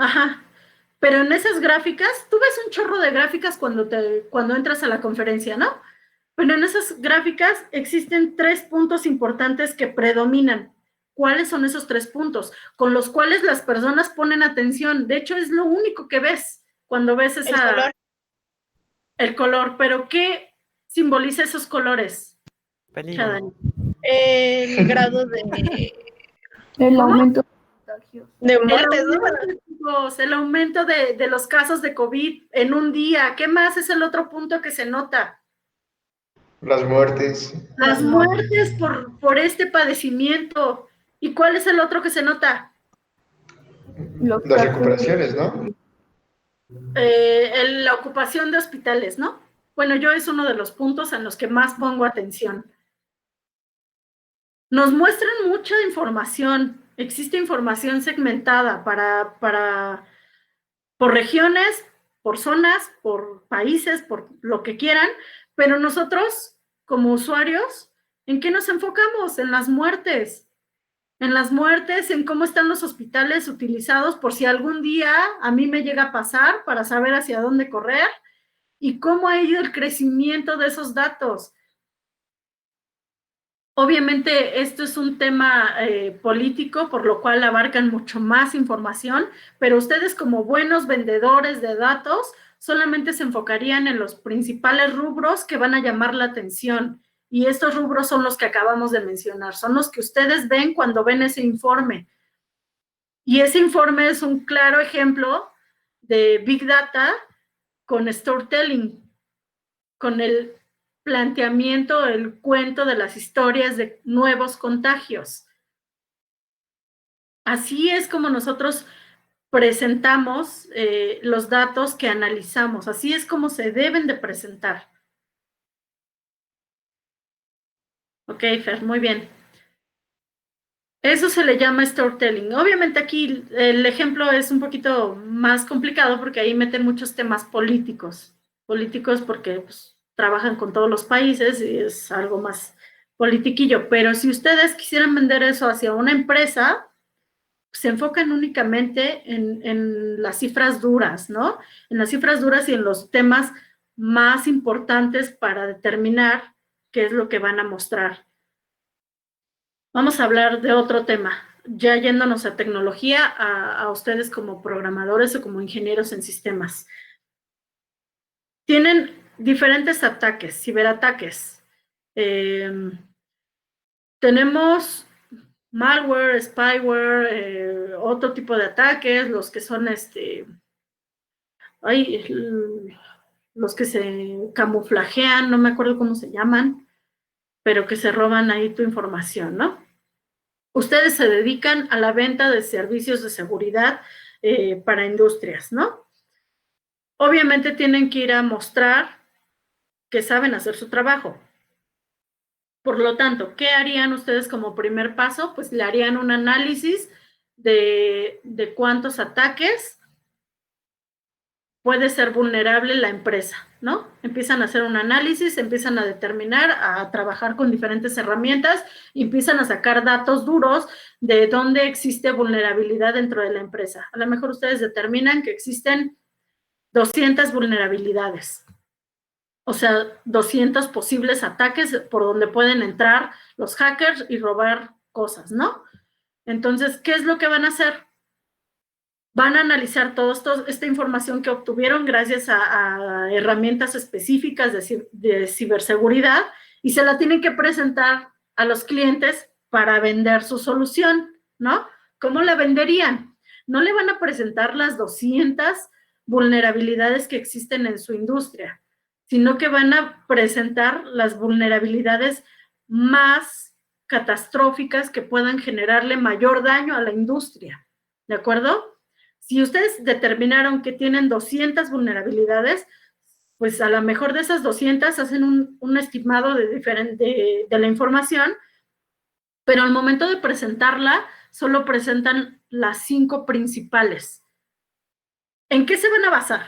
pero en esas gráficas, tú ves un chorro de gráficas cuando entras a la conferencia, ¿no? Pero en esas gráficas existen 3 puntos importantes que predominan. ¿Cuáles son esos 3 puntos? Con los cuales las personas ponen atención. De hecho, es lo único que ves cuando ves El color. el color. Pero ¿qué simboliza esos colores? Peligro. El grado de El ¿Cómo? aumento de contagios. muertes, ¿no? El aumento de los casos de COVID en un día. ¿Qué más es el otro punto que se nota? Las muertes, Las muertes por este padecimiento. ¿Y cuál es el otro que se nota? Los las casos. recuperaciones, ¿no? La ocupación de hospitales, ¿no? Bueno, yo es uno de los puntos en los que más pongo atención. Nos muestran mucha información. Existe información segmentada por regiones, por zonas, por países, por lo que quieran, pero nosotros, como usuarios, ¿en qué nos enfocamos? En las muertes, en cómo están los hospitales utilizados por si algún día a mí me llega a pasar para saber hacia dónde correr y cómo ha ido el crecimiento de esos datos. Obviamente esto es un tema político, por lo cual abarcan mucho más información, pero ustedes como buenos vendedores de datos solamente se enfocarían en los principales rubros que van a llamar la atención. Y estos rubros son los que acabamos de mencionar, son los que ustedes ven cuando ven ese informe. Y ese informe es un claro ejemplo de Big Data con storytelling, con el planteamiento, el cuento de las historias de nuevos contagios. Así es como nosotros presentamos los datos que analizamos, así es como se deben de presentar. Ok, Fer, muy bien. Eso se le llama storytelling. Obviamente aquí el ejemplo es un poquito más complicado porque ahí meten muchos temas políticos. Políticos porque pues, trabajan con todos los países y es algo más politiquillo. Pero si ustedes quisieran vender eso hacia una empresa, se enfocan únicamente en las cifras duras, ¿no? En las cifras duras y en los temas más importantes para determinar qué es lo que van a mostrar. Vamos a hablar de otro tema, ya yéndonos a tecnología, a ustedes como programadores o como ingenieros en sistemas. Tienen diferentes ataques, ciberataques. Tenemos malware, spyware, otro tipo de ataques, los que son los que se camuflajean, no me acuerdo cómo se llaman, pero que se roban ahí tu información, ¿no? Ustedes se dedican a la venta de servicios de seguridad para industrias, ¿no? Obviamente tienen que ir a mostrar que saben hacer su trabajo. Por lo tanto, ¿qué harían ustedes como primer paso? Pues le harían un análisis de cuántos ataques puede ser vulnerable la empresa, ¿no? Empiezan a hacer un análisis, empiezan a determinar, a trabajar con diferentes herramientas, y empiezan a sacar datos duros de dónde existe vulnerabilidad dentro de la empresa. A lo mejor ustedes determinan que existen 200 vulnerabilidades, o sea, 200 posibles ataques por donde pueden entrar los hackers y robar cosas, ¿no? Entonces, ¿qué es lo que van a hacer? Van a analizar toda esta información que obtuvieron gracias a herramientas específicas de ciberseguridad y se la tienen que presentar a los clientes para vender su solución, ¿no? ¿Cómo la venderían? No le van a presentar las 200 vulnerabilidades que existen en su industria, sino que van a presentar las vulnerabilidades más catastróficas que puedan generarle mayor daño a la industria, ¿de acuerdo? Si ustedes determinaron que tienen 200 vulnerabilidades, pues a lo mejor de esas 200 hacen un estimado de la información, pero al momento de presentarla, solo presentan las 5 principales. ¿En qué se van a basar?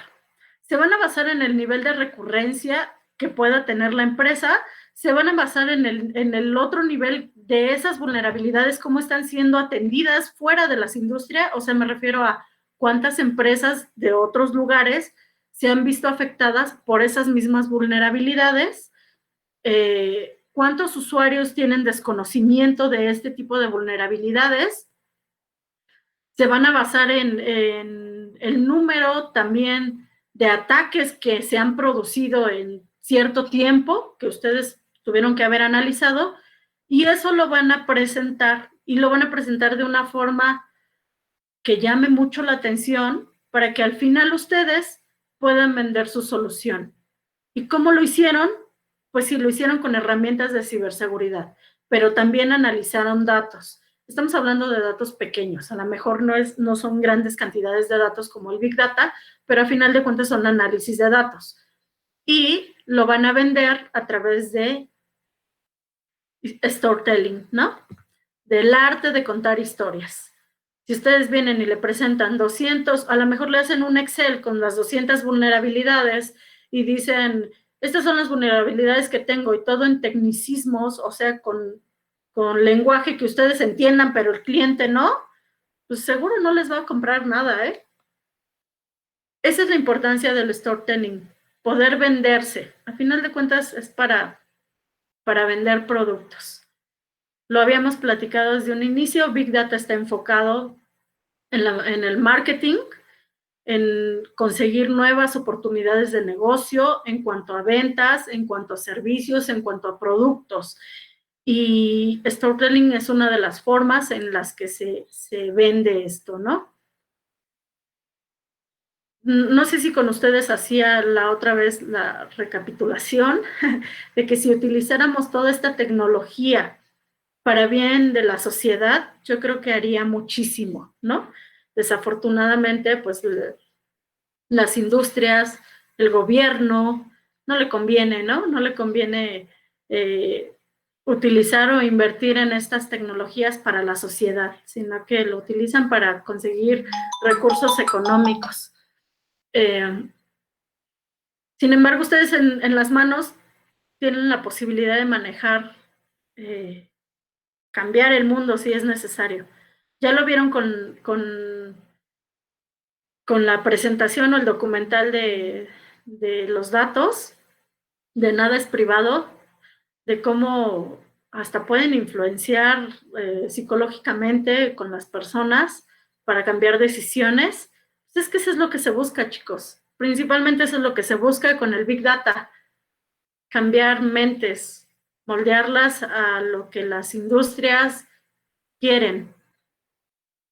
Se van a basar en el nivel de recurrencia que pueda tener la empresa, se van a basar en el otro nivel de esas vulnerabilidades, cómo están siendo atendidas fuera de las industrias, o sea, me refiero a cuántas empresas de otros lugares se han visto afectadas por esas mismas vulnerabilidades, cuántos usuarios tienen desconocimiento de este tipo de vulnerabilidades. Se van a basar en el número también de ataques que se han producido en cierto tiempo, que ustedes tuvieron que haber analizado, y eso lo van a presentar, y lo van a presentar de una forma que llame mucho la atención para que al final ustedes puedan vender su solución. ¿Y cómo lo hicieron? Pues sí, lo hicieron con herramientas de ciberseguridad, pero también analizaron datos. Estamos hablando de datos pequeños, a lo mejor no son grandes cantidades de datos como el Big Data, pero a final de cuentas son análisis de datos. Y lo van a vender a través de storytelling, ¿no? Del arte de contar historias. Si ustedes vienen y le presentan 200, a lo mejor le hacen un Excel con las 200 vulnerabilidades y dicen, estas son las vulnerabilidades que tengo, y todo en tecnicismos, o sea, con lenguaje que ustedes entiendan, pero el cliente no, pues seguro no les va a comprar nada, ¿eh? Esa es la importancia del storytelling, poder venderse. A final de cuentas es para vender productos. Lo habíamos platicado desde un inicio. Big Data está enfocado en el marketing, en conseguir nuevas oportunidades de negocio en cuanto a ventas, en cuanto a servicios, en cuanto a productos. Y storytelling es una de las formas en las que se vende esto, ¿no? No sé si con ustedes hacía la otra vez la recapitulación de que si utilizáramos toda esta tecnología para bien de la sociedad, yo creo que haría muchísimo, ¿no? Desafortunadamente, pues las industrias, el gobierno, no le conviene, ¿no? No le conviene utilizar o invertir en estas tecnologías para la sociedad, sino que lo utilizan para conseguir recursos económicos. Sin embargo, ustedes en las manos tienen la posibilidad de manejar, cambiar el mundo si es necesario. Ya lo vieron con la presentación o el documental de los datos, de nada es privado, de cómo hasta pueden influenciar psicológicamente con las personas para cambiar decisiones. Pues es que eso es lo que se busca, chicos. Principalmente eso es lo que se busca con el Big Data. Cambiar mentes, moldearlas a lo que las industrias quieren.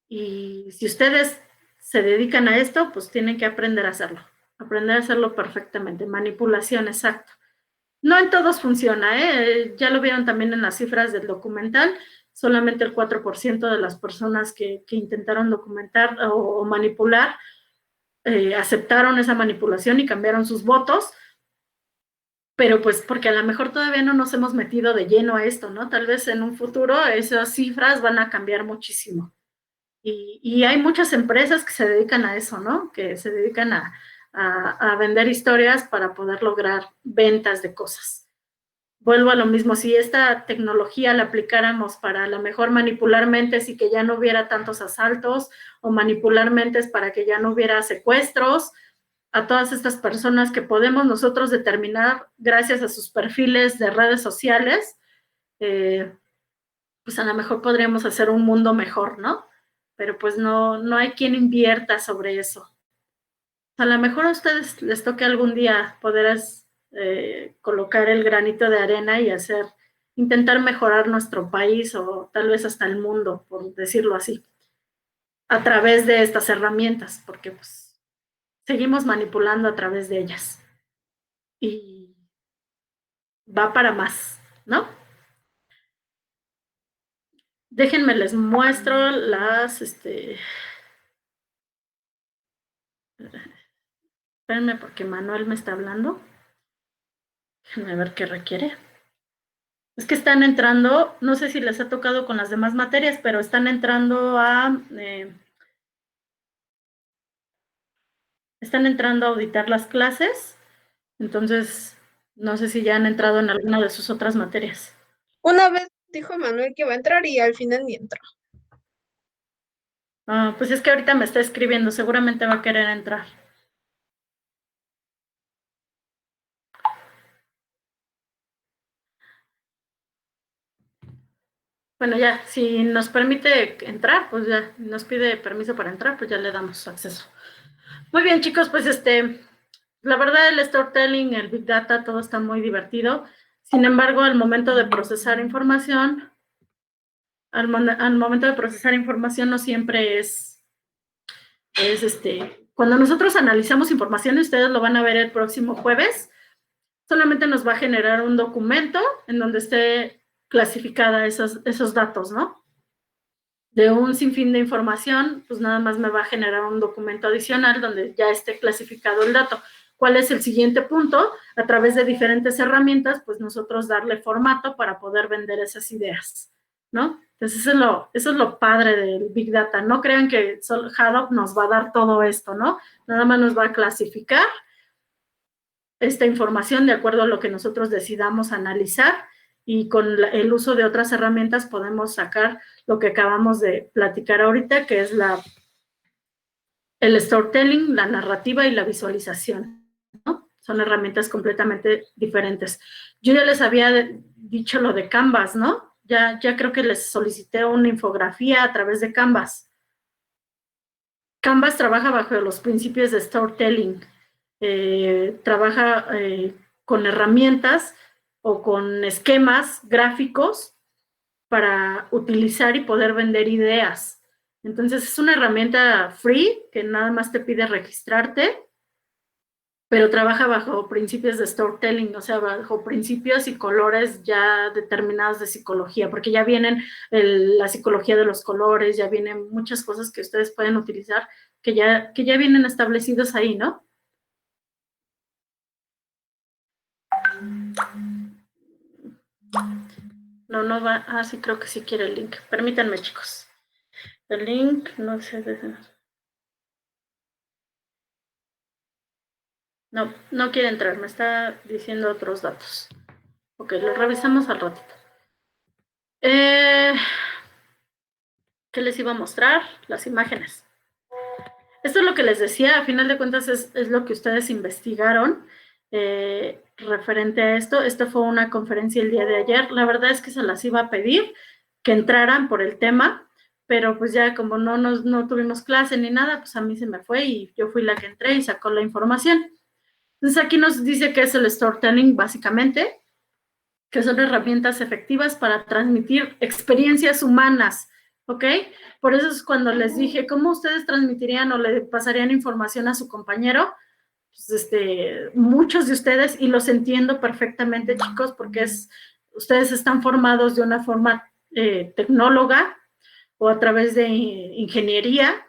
Y si ustedes se dedican a esto, pues tienen que aprender a hacerlo perfectamente. Manipulación, exacto. No en todos funciona, ¿eh? Ya lo vieron también en las cifras del documental, solamente el 4% de las personas que intentaron documentar o manipular aceptaron esa manipulación y cambiaron sus votos, pero pues porque a lo mejor todavía no nos hemos metido de lleno a esto, ¿no? Tal vez en un futuro esas cifras van a cambiar muchísimo. Y hay muchas empresas que se dedican a eso, ¿no? Que se dedican a vender historias para poder lograr ventas de cosas. Vuelvo a lo mismo, si esta tecnología la aplicáramos para a lo mejor manipular mentes y que ya no hubiera tantos asaltos, o manipular mentes para que ya no hubiera secuestros, a todas estas personas que podemos nosotros determinar gracias a sus perfiles de redes sociales, pues a lo mejor podríamos hacer un mundo mejor, ¿no? Pero pues no hay quien invierta sobre eso. A lo mejor a ustedes les toque algún día poder colocar el granito de arena y intentar mejorar nuestro país o tal vez hasta el mundo, por decirlo así, a través de estas herramientas, porque pues seguimos manipulando a través de ellas. Y va para más, ¿no? Déjenme les muestro las, espérenme porque Manuel me está hablando. Déjenme ver qué requiere. Es que están entrando, no sé si les ha tocado con las demás materias, pero están entrando a auditar las clases. Entonces, no sé si ya han entrado en alguna de sus otras materias. Una vez dijo Manuel que va a entrar y al final ni entró. Pues es que ahorita me está escribiendo, seguramente va a querer entrar. Bueno, ya, si nos permite entrar, pues ya nos pide permiso para entrar, pues ya le damos acceso. Muy bien, chicos, pues la verdad el storytelling, el Big Data, todo está muy divertido. Sin embargo, al momento de procesar información, no siempre es cuando nosotros analizamos información, y ustedes lo van a ver el próximo jueves, solamente nos va a generar un documento en donde esté clasificada esos datos, ¿no? De un sinfín de información, pues nada más me va a generar un documento adicional donde ya esté clasificado el dato. ¿Cuál es el siguiente punto? A través de diferentes herramientas, pues nosotros darle formato para poder vender esas ideas, ¿no? Entonces, eso es lo padre del Big Data. No crean que solo Hadoop nos va a dar todo esto, ¿no? Nada más nos va a clasificar esta información de acuerdo a lo que nosotros decidamos analizar, y con el uso de otras herramientas podemos sacar lo que acabamos de platicar ahorita, que es el storytelling, la narrativa y la visualización, ¿no? Son herramientas completamente diferentes. Yo ya les había dicho lo de Canvas, ¿no? Ya creo que les solicité una infografía a través de Canvas. Canvas trabaja bajo los principios de storytelling. Trabaja con herramientas o con esquemas gráficos para utilizar y poder vender ideas. Entonces, es una herramienta free que nada más te pide registrarte, pero trabaja bajo principios de storytelling, o sea, bajo principios y colores ya determinados de psicología, porque ya vienen la psicología de los colores, ya vienen muchas cosas que ustedes pueden utilizar que ya vienen establecidos ahí, ¿no? No va. Ah, sí, creo que sí quiere el link. Permítanme, chicos. El link, no sé. No quiere entrar. Me está diciendo otros datos. Ok, lo revisamos al ratito. ¿Qué les iba a mostrar? Las imágenes. Esto es lo que les decía. A final de cuentas es lo que ustedes investigaron referente a esto. Esta fue una conferencia el día de ayer. La verdad es que se las iba a pedir que entraran por el tema, pero pues ya como no tuvimos clase ni nada, pues a mí se me fue y yo fui la que entré y sacó la información. Entonces aquí nos dice que es el storytelling básicamente, que son herramientas efectivas para transmitir experiencias humanas, ¿ok? Por eso es cuando les dije, ¿cómo ustedes transmitirían o le pasarían información a su compañero? Pues muchos de ustedes, y los entiendo perfectamente, chicos, porque ustedes están formados de una forma tecnóloga o a través de ingeniería,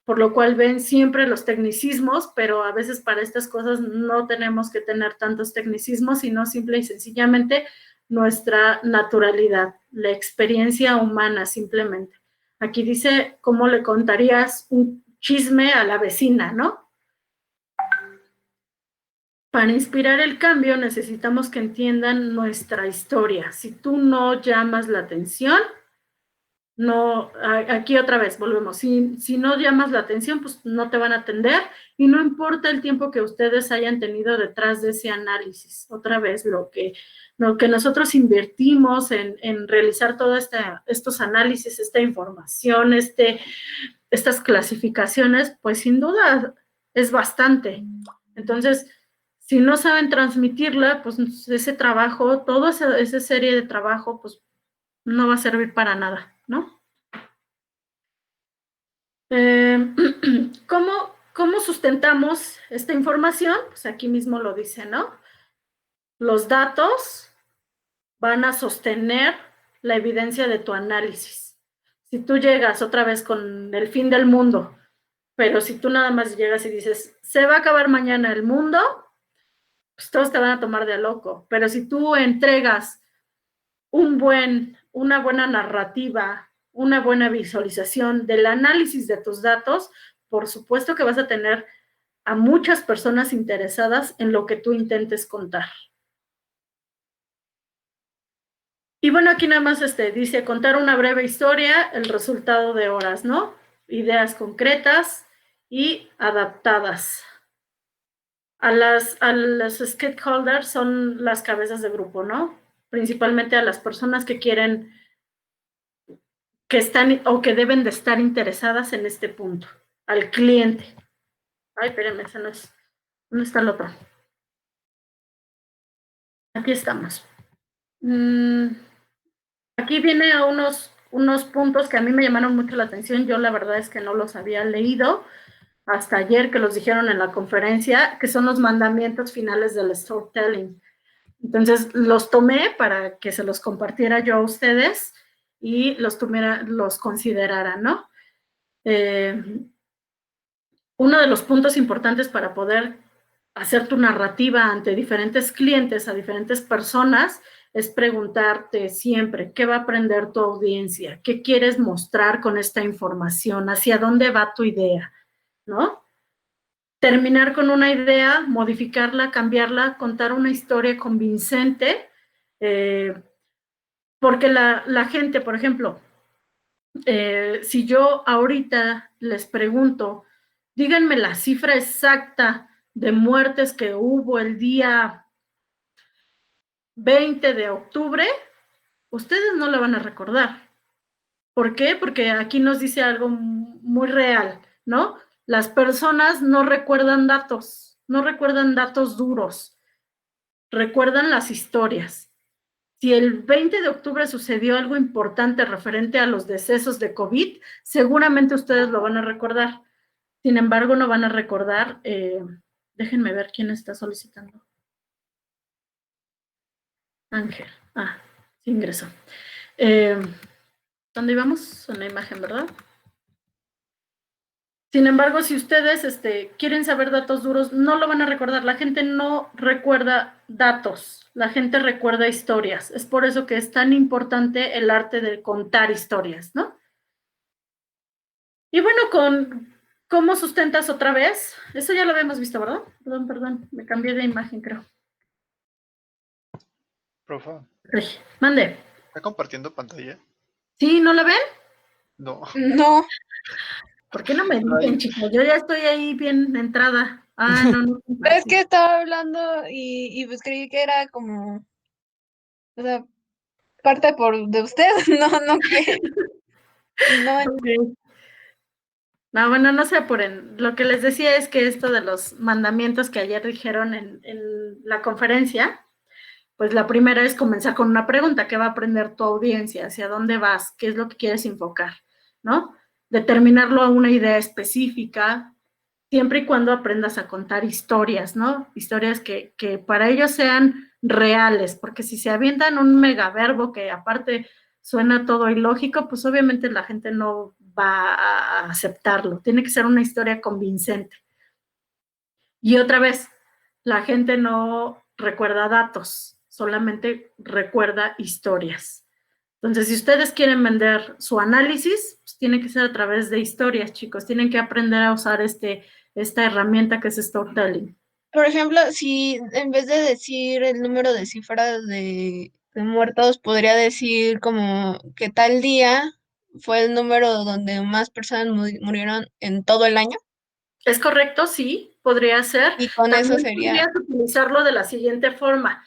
por lo cual ven siempre los tecnicismos, pero a veces para estas cosas no tenemos que tener tantos tecnicismos, sino simple y sencillamente nuestra naturalidad, la experiencia humana simplemente. Aquí dice, ¿cómo le contarías un chisme a la vecina, no? Para inspirar el cambio necesitamos que entiendan nuestra historia. Si tú no llamas la atención, no, aquí otra vez volvemos, si no llamas la atención, pues no te van a atender, y no importa el tiempo que ustedes hayan tenido detrás de ese análisis. Otra vez, lo que nosotros invertimos en realizar todos estos análisis, esta información, estas clasificaciones, pues sin duda es bastante. Entonces, si no saben transmitirla, pues ese trabajo, toda esa serie de trabajo, pues no va a servir para nada, ¿no? ¿Cómo sustentamos esta información? Pues aquí mismo lo dice, ¿no? Los datos van a sostener la evidencia de tu análisis. Si tú llegas otra vez con el fin del mundo, pero si tú nada más llegas y dices, se va a acabar mañana el mundo, pues todos te van a tomar de loco. Pero si tú entregas una buena narrativa, una buena visualización del análisis de tus datos, por supuesto que vas a tener a muchas personas interesadas en lo que tú intentes contar. Y bueno, aquí nada más dice, contar una breve historia, el resultado de horas, ¿no? Ideas concretas y adaptadas. A los stakeholders son las cabezas de grupo, ¿no? Principalmente a las personas que quieren, que están o que deben de estar interesadas en este punto. Al cliente. Ay, espérenme, ese no es. ¿Dónde está el otro? Aquí estamos. Aquí viene a unos puntos que a mí me llamaron mucho la atención. Yo la verdad es que no los había leído hasta ayer que los dijeron en la conferencia, que son los mandamientos finales del storytelling. Entonces los tomé para que se los compartiera yo a ustedes y los considerara, ¿no? Uno de los puntos importantes para poder hacer tu narrativa ante diferentes clientes, a diferentes personas, es preguntarte siempre, ¿qué va a aprender tu audiencia? ¿Qué quieres mostrar con esta información? ¿Hacia dónde va tu idea? ¿No? Terminar con una idea, modificarla, cambiarla, contar una historia convincente, porque la gente, por ejemplo, si yo ahorita les pregunto, díganme la cifra exacta de muertes que hubo el día 20 de octubre, ustedes no la van a recordar. ¿Por qué? Porque aquí nos dice algo muy real, ¿no? Las personas no recuerdan datos, no recuerdan datos duros, recuerdan las historias. Si el 20 de octubre sucedió algo importante referente a los decesos de COVID, seguramente ustedes lo van a recordar. Sin embargo, no van a recordar, déjenme ver quién está solicitando. Ángel, sí ingresó. ¿Dónde íbamos? En la imagen, ¿verdad? Sin embargo, si ustedes quieren saber datos duros, no lo van a recordar. La gente no recuerda datos, la gente recuerda historias. Es por eso que es tan importante el arte de contar historias, ¿no? Y bueno, con cómo sustentas otra vez, eso ya lo habíamos visto, ¿verdad? Perdón, me cambié de imagen, creo. Profa, Mande. ¿está compartiendo pantalla? ¿Sí? ¿No la ven? No. No, ¿Por qué no me dicen, chicos? Yo ya estoy ahí bien entrada. No. es que estaba hablando y pues creí que era como, o sea, parte de usted, no que, y no, Okay. No, bueno, no se apuren. Lo que les decía es que esto de los mandamientos que ayer dijeron en la conferencia, pues la primera es comenzar con una pregunta. ¿Qué va a aprender tu audiencia? ¿Hacia dónde vas? ¿Qué es lo que quieres enfocar? ¿No? Determinarlo a una idea específica, siempre y cuando aprendas a contar historias, ¿no? Historias que para ellos sean reales, porque si se avientan un megaverbo que aparte suena todo ilógico, pues obviamente la gente no va a aceptarlo. Tiene que ser una historia convincente. Y otra vez, la gente no recuerda datos, solamente recuerda historias. Entonces, si ustedes quieren vender su análisis, pues tiene que ser a través de historias, chicos. Tienen que aprender a usar esta herramienta que es storytelling. por ejemplo, si en vez de decir el número de cifras de muertos, podría decir como que tal día fue el número donde más personas murieron en todo el año. ¿Es correcto? Sí, podría ser. Y con También eso sería. podrías utilizarlo de la siguiente forma.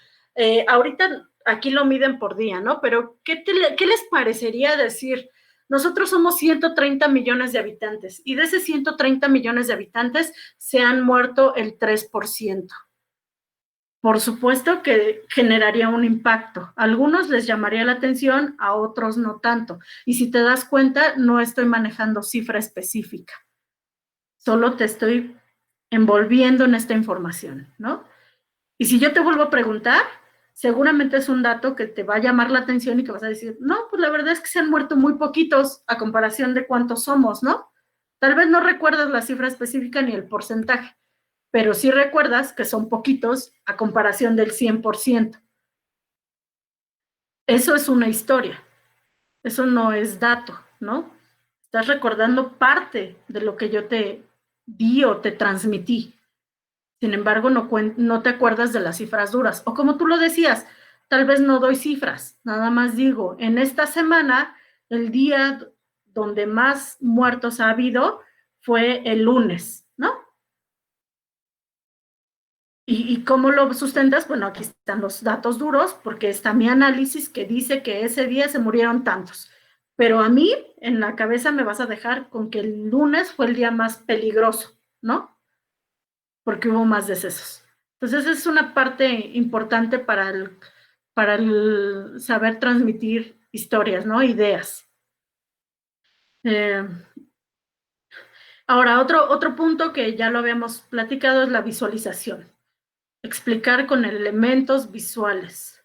Ahorita aquí lo miden por día, ¿no? Pero ¿qué les parecería decir? Nosotros somos 130 millones de habitantes y de esos 130 millones de habitantes se han muerto el 3%. Por supuesto que generaría un impacto. A algunos les llamaría la atención, a otros no tanto. Y si te das cuenta, no estoy manejando cifra específica. Solo te estoy envolviendo en esta información, ¿no? Y si yo te vuelvo a preguntar, seguramente es un dato que te va a llamar la atención y que vas a decir, no, pues la verdad es que se han muerto muy poquitos a comparación de cuántos somos, ¿no? Tal vez no recuerdas la cifra específica ni el porcentaje, pero sí recuerdas que son poquitos a comparación del 100%. Eso es una historia, eso no es dato, ¿no? Estás recordando parte de lo que yo te di o te transmití. Sin embargo, no te acuerdas de las cifras duras. O como tú lo decías, tal vez no doy cifras, nada más digo, en esta semana, el día donde más muertos ha habido fue el lunes, ¿no? ¿Y cómo lo sustentas? Bueno, aquí están los datos duros, porque está mi análisis que dice que ese día se murieron tantos. Pero a mí, en la cabeza me vas a dejar con que el lunes fue el día más peligroso, ¿no? Porque hubo más decesos. Entonces es una parte importante para el saber transmitir historias, ¿no? Ideas. Ahora, otro punto que ya lo habíamos platicado es la visualización. Explicar con elementos visuales,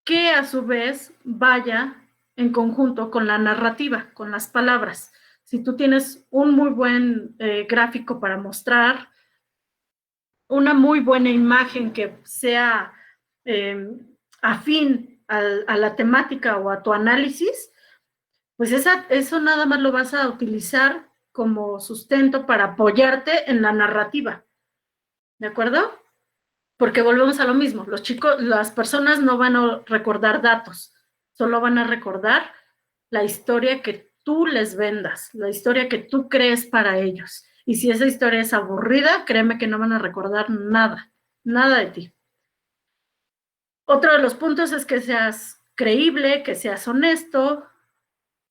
que a su vez vaya en conjunto con la narrativa, con las palabras. Si tú tienes un muy buen gráfico para mostrar, una muy buena imagen que sea afín a la temática o a tu análisis, pues eso nada más lo vas a utilizar como sustento para apoyarte en la narrativa. ¿De acuerdo? Porque volvemos a lo mismo. Las personas no van a recordar datos, solo van a recordar la historia que tú les vendas, la historia que tú crees para ellos. Y si esa historia es aburrida, créeme que no van a recordar nada, nada de ti. Otro de los puntos es que seas creíble, que seas honesto,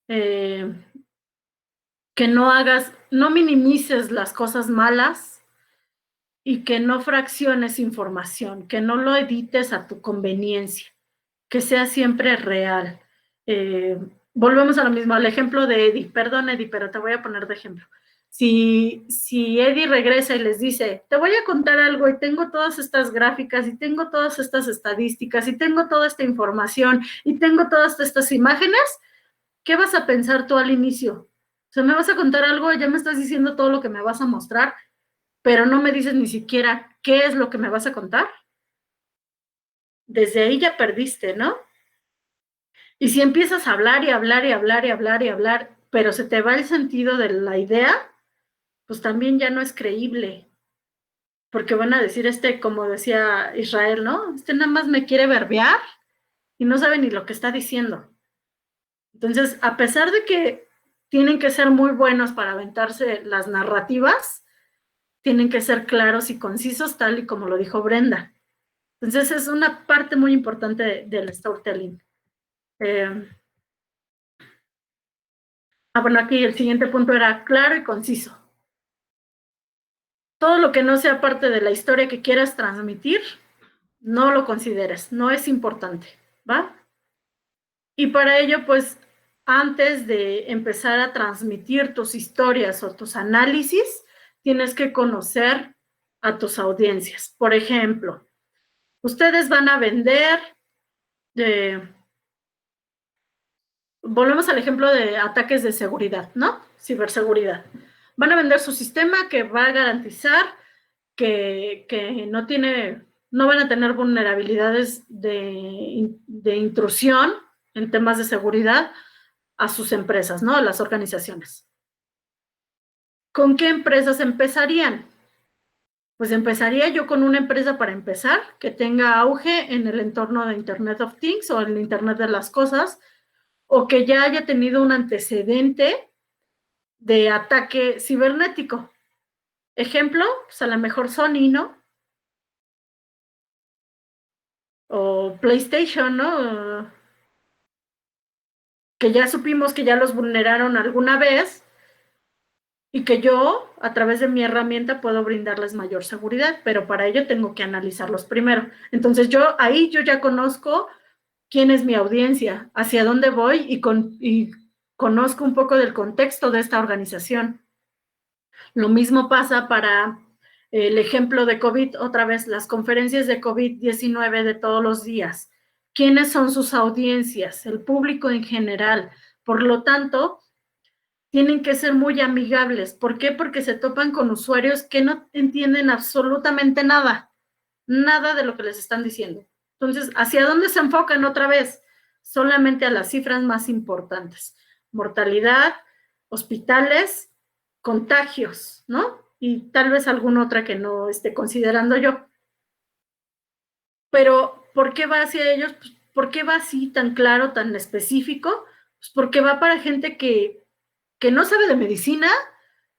que no minimices las cosas malas y que no fracciones información, que no lo edites a tu conveniencia, que sea siempre real. Volvemos a lo mismo, al ejemplo de Eddie. Perdón, Eddie, pero te voy a poner de ejemplo. Si Eddie regresa y les dice, te voy a contar algo y tengo todas estas gráficas y tengo todas estas estadísticas y tengo toda esta información y tengo todas estas imágenes, ¿qué vas a pensar tú al inicio? O sea, me vas a contar algo, ya me estás diciendo todo lo que me vas a mostrar, pero no me dices ni siquiera qué es lo que me vas a contar. Desde ahí ya perdiste, ¿no? Y si empiezas a hablar y hablar y hablar y hablar y hablar, pero se te va el sentido de la idea, pues también ya no es creíble. Porque van a decir, como decía Israel, ¿no? Nada más me quiere verbear y no sabe ni lo que está diciendo. Entonces, a pesar de que tienen que ser muy buenos para aventarse las narrativas, tienen que ser claros y concisos, tal y como lo dijo Brenda. Entonces, es una parte muy importante del storytelling. Bueno, aquí el siguiente punto era claro y conciso. Todo lo que no sea parte de la historia que quieras transmitir, no lo consideres, no es importante, ¿va? Y para ello, pues, antes de empezar a transmitir tus historias o tus análisis, tienes que conocer a tus audiencias. Por ejemplo, ustedes van a vender, volvemos al ejemplo de ataques de seguridad, ¿no? Ciberseguridad. Van a vender su sistema que va a garantizar que no van a tener vulnerabilidades de intrusión en temas de seguridad a sus empresas, ¿no? A las organizaciones. ¿Con qué empresas empezarían? Pues empezaría yo con una empresa para empezar, que tenga auge en el entorno de Internet of Things o el Internet de las cosas, o que ya haya tenido un antecedente de ataque cibernético. Ejemplo, pues a lo mejor Sony, ¿no? O PlayStation, ¿no? Que ya supimos que ya los vulneraron alguna vez y que yo, a través de mi herramienta, puedo brindarles mayor seguridad, pero para ello tengo que analizarlos primero. Entonces yo ya conozco quién es mi audiencia, hacia dónde voy y conozco un poco del contexto de esta organización. Lo mismo pasa para el ejemplo de COVID, otra vez, las conferencias de COVID-19 de todos los días. ¿Quiénes son sus audiencias? El público en general. Por lo tanto, tienen que ser muy amigables. ¿Por qué? Porque se topan con usuarios que no entienden absolutamente nada de lo que les están diciendo. Entonces, ¿hacia dónde se enfocan otra vez? Solamente a las cifras más importantes. Mortalidad, hospitales, contagios, ¿no? Y tal vez alguna otra que no esté considerando yo. Pero, ¿por qué va hacia ellos? Pues, ¿por qué va así tan claro, tan específico? Pues porque va para gente que no sabe de medicina,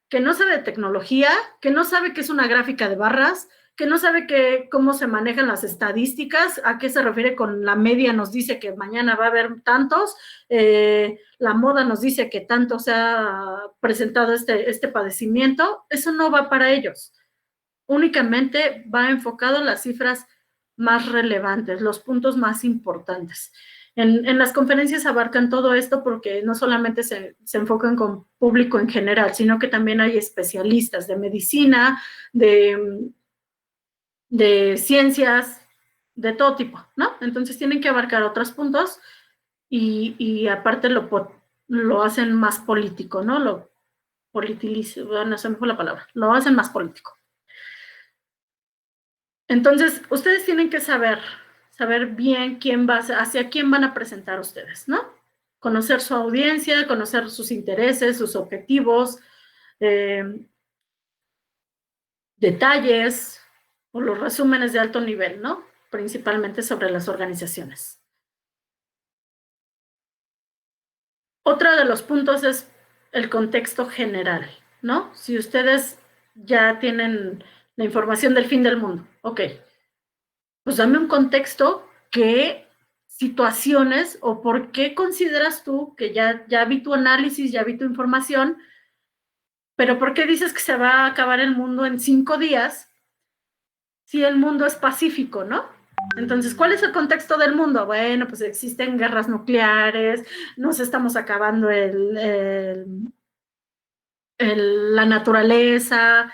que no sabe de tecnología, que no sabe qué es una gráfica de barras, que no sabe cómo se manejan las estadísticas, a qué se refiere con la media nos dice que mañana va a haber tantos, la moda nos dice que tanto se ha presentado este padecimiento. Eso no va para ellos. únicamente va enfocado a las cifras más relevantes, los puntos más importantes. En las conferencias abarcan todo esto porque no solamente se enfocan con público en general, sino que también hay especialistas de medicina, de ciencias, de todo tipo, ¿no? Entonces tienen que abarcar otros puntos y aparte lo hacen más político, ¿no? Lo politizan, bueno, se me fue la palabra, lo hacen más político. Entonces, ustedes tienen que saber bien hacia quién van a presentar ustedes, ¿no? Conocer su audiencia, conocer sus intereses, sus objetivos, detalles o los resúmenes de alto nivel, ¿no? Principalmente sobre las organizaciones. Otro de los puntos es el contexto general, ¿no? Si ustedes ya tienen la información del fin del mundo, ok, pues dame un contexto, qué situaciones o por qué consideras tú que ya vi tu análisis, ya vi tu información, pero por qué dices que se va a acabar el mundo en 5 días si el mundo es pacífico, ¿no? Entonces, ¿cuál es el contexto del mundo? Bueno, pues existen guerras nucleares, nos estamos acabando la naturaleza,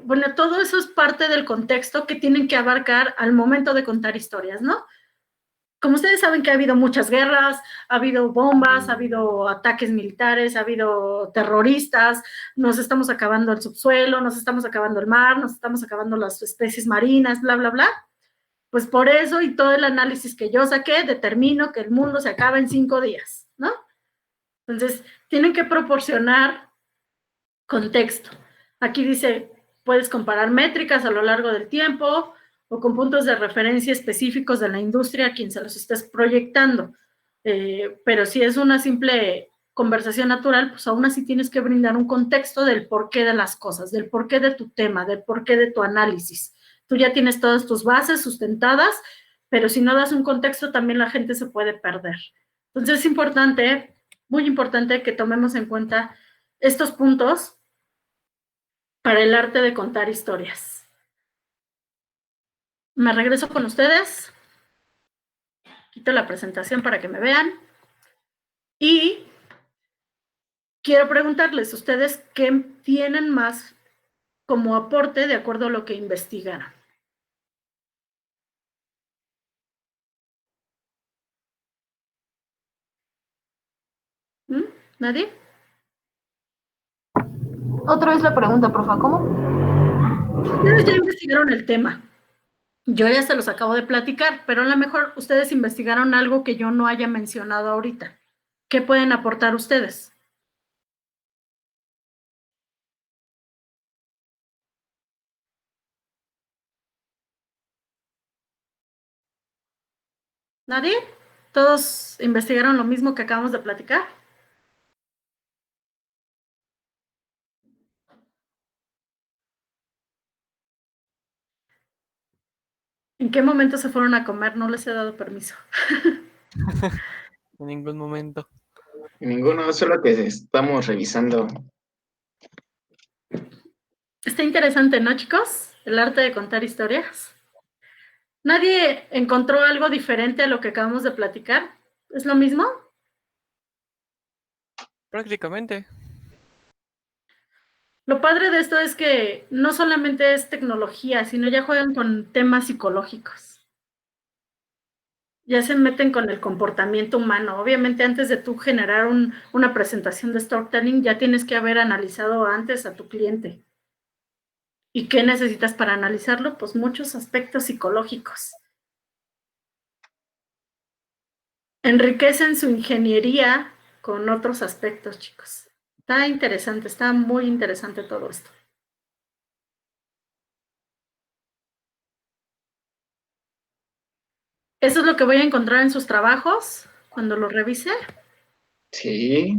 bueno, todo eso es parte del contexto que tienen que abarcar al momento de contar historias, ¿no? Como ustedes saben que ha habido muchas guerras, ha habido bombas, ha habido ataques militares, ha habido terroristas, nos estamos acabando el subsuelo, nos estamos acabando el mar, nos estamos acabando las especies marinas, bla, bla, bla. Pues por eso y todo el análisis que yo saqué, determino que el mundo se acaba en 5 días, ¿no? Entonces, tienen que proporcionar contexto. Aquí dice, puedes comparar métricas a lo largo del tiempo o con puntos de referencia específicos de la industria a quien se los estés proyectando. Pero si es una simple conversación natural, pues aún así tienes que brindar un contexto del porqué de las cosas, del porqué de tu tema, del porqué de tu análisis. Tú ya tienes todas tus bases sustentadas, pero si no das un contexto, también la gente se puede perder. Entonces es importante, muy importante que tomemos en cuenta estos puntos para el arte de contar historias. Me regreso con ustedes. Quito la presentación para que me vean. Y quiero preguntarles, ¿ustedes qué tienen más como aporte de acuerdo a lo que investigaron? ¿Nadie? Otra vez la pregunta, porfa, ¿cómo? Ustedes ya investigaron el tema. Yo ya se los acabo de platicar, pero a lo mejor ustedes investigaron algo que yo no haya mencionado ahorita. ¿Qué pueden aportar ustedes? ¿Nadie? ¿Todos investigaron lo mismo que acabamos de platicar? ¿En qué momento se fueron a comer? No les he dado permiso. En ningún momento. Ninguno, solo que estamos revisando. Está interesante, ¿no, chicos? El arte de contar historias. ¿Nadie encontró algo diferente a lo que acabamos de platicar? ¿Es lo mismo? Prácticamente. Lo padre de esto es que no solamente es tecnología, sino ya juegan con temas psicológicos. Ya se meten con el comportamiento humano. Obviamente, antes de tú generar una presentación de storytelling, ya tienes que haber analizado antes a tu cliente. ¿Y qué necesitas para analizarlo? Pues muchos aspectos psicológicos. Enriquecen su ingeniería con otros aspectos, chicos. Está interesante, está muy interesante todo esto. Eso es lo que voy a encontrar en sus trabajos cuando lo revise. Sí,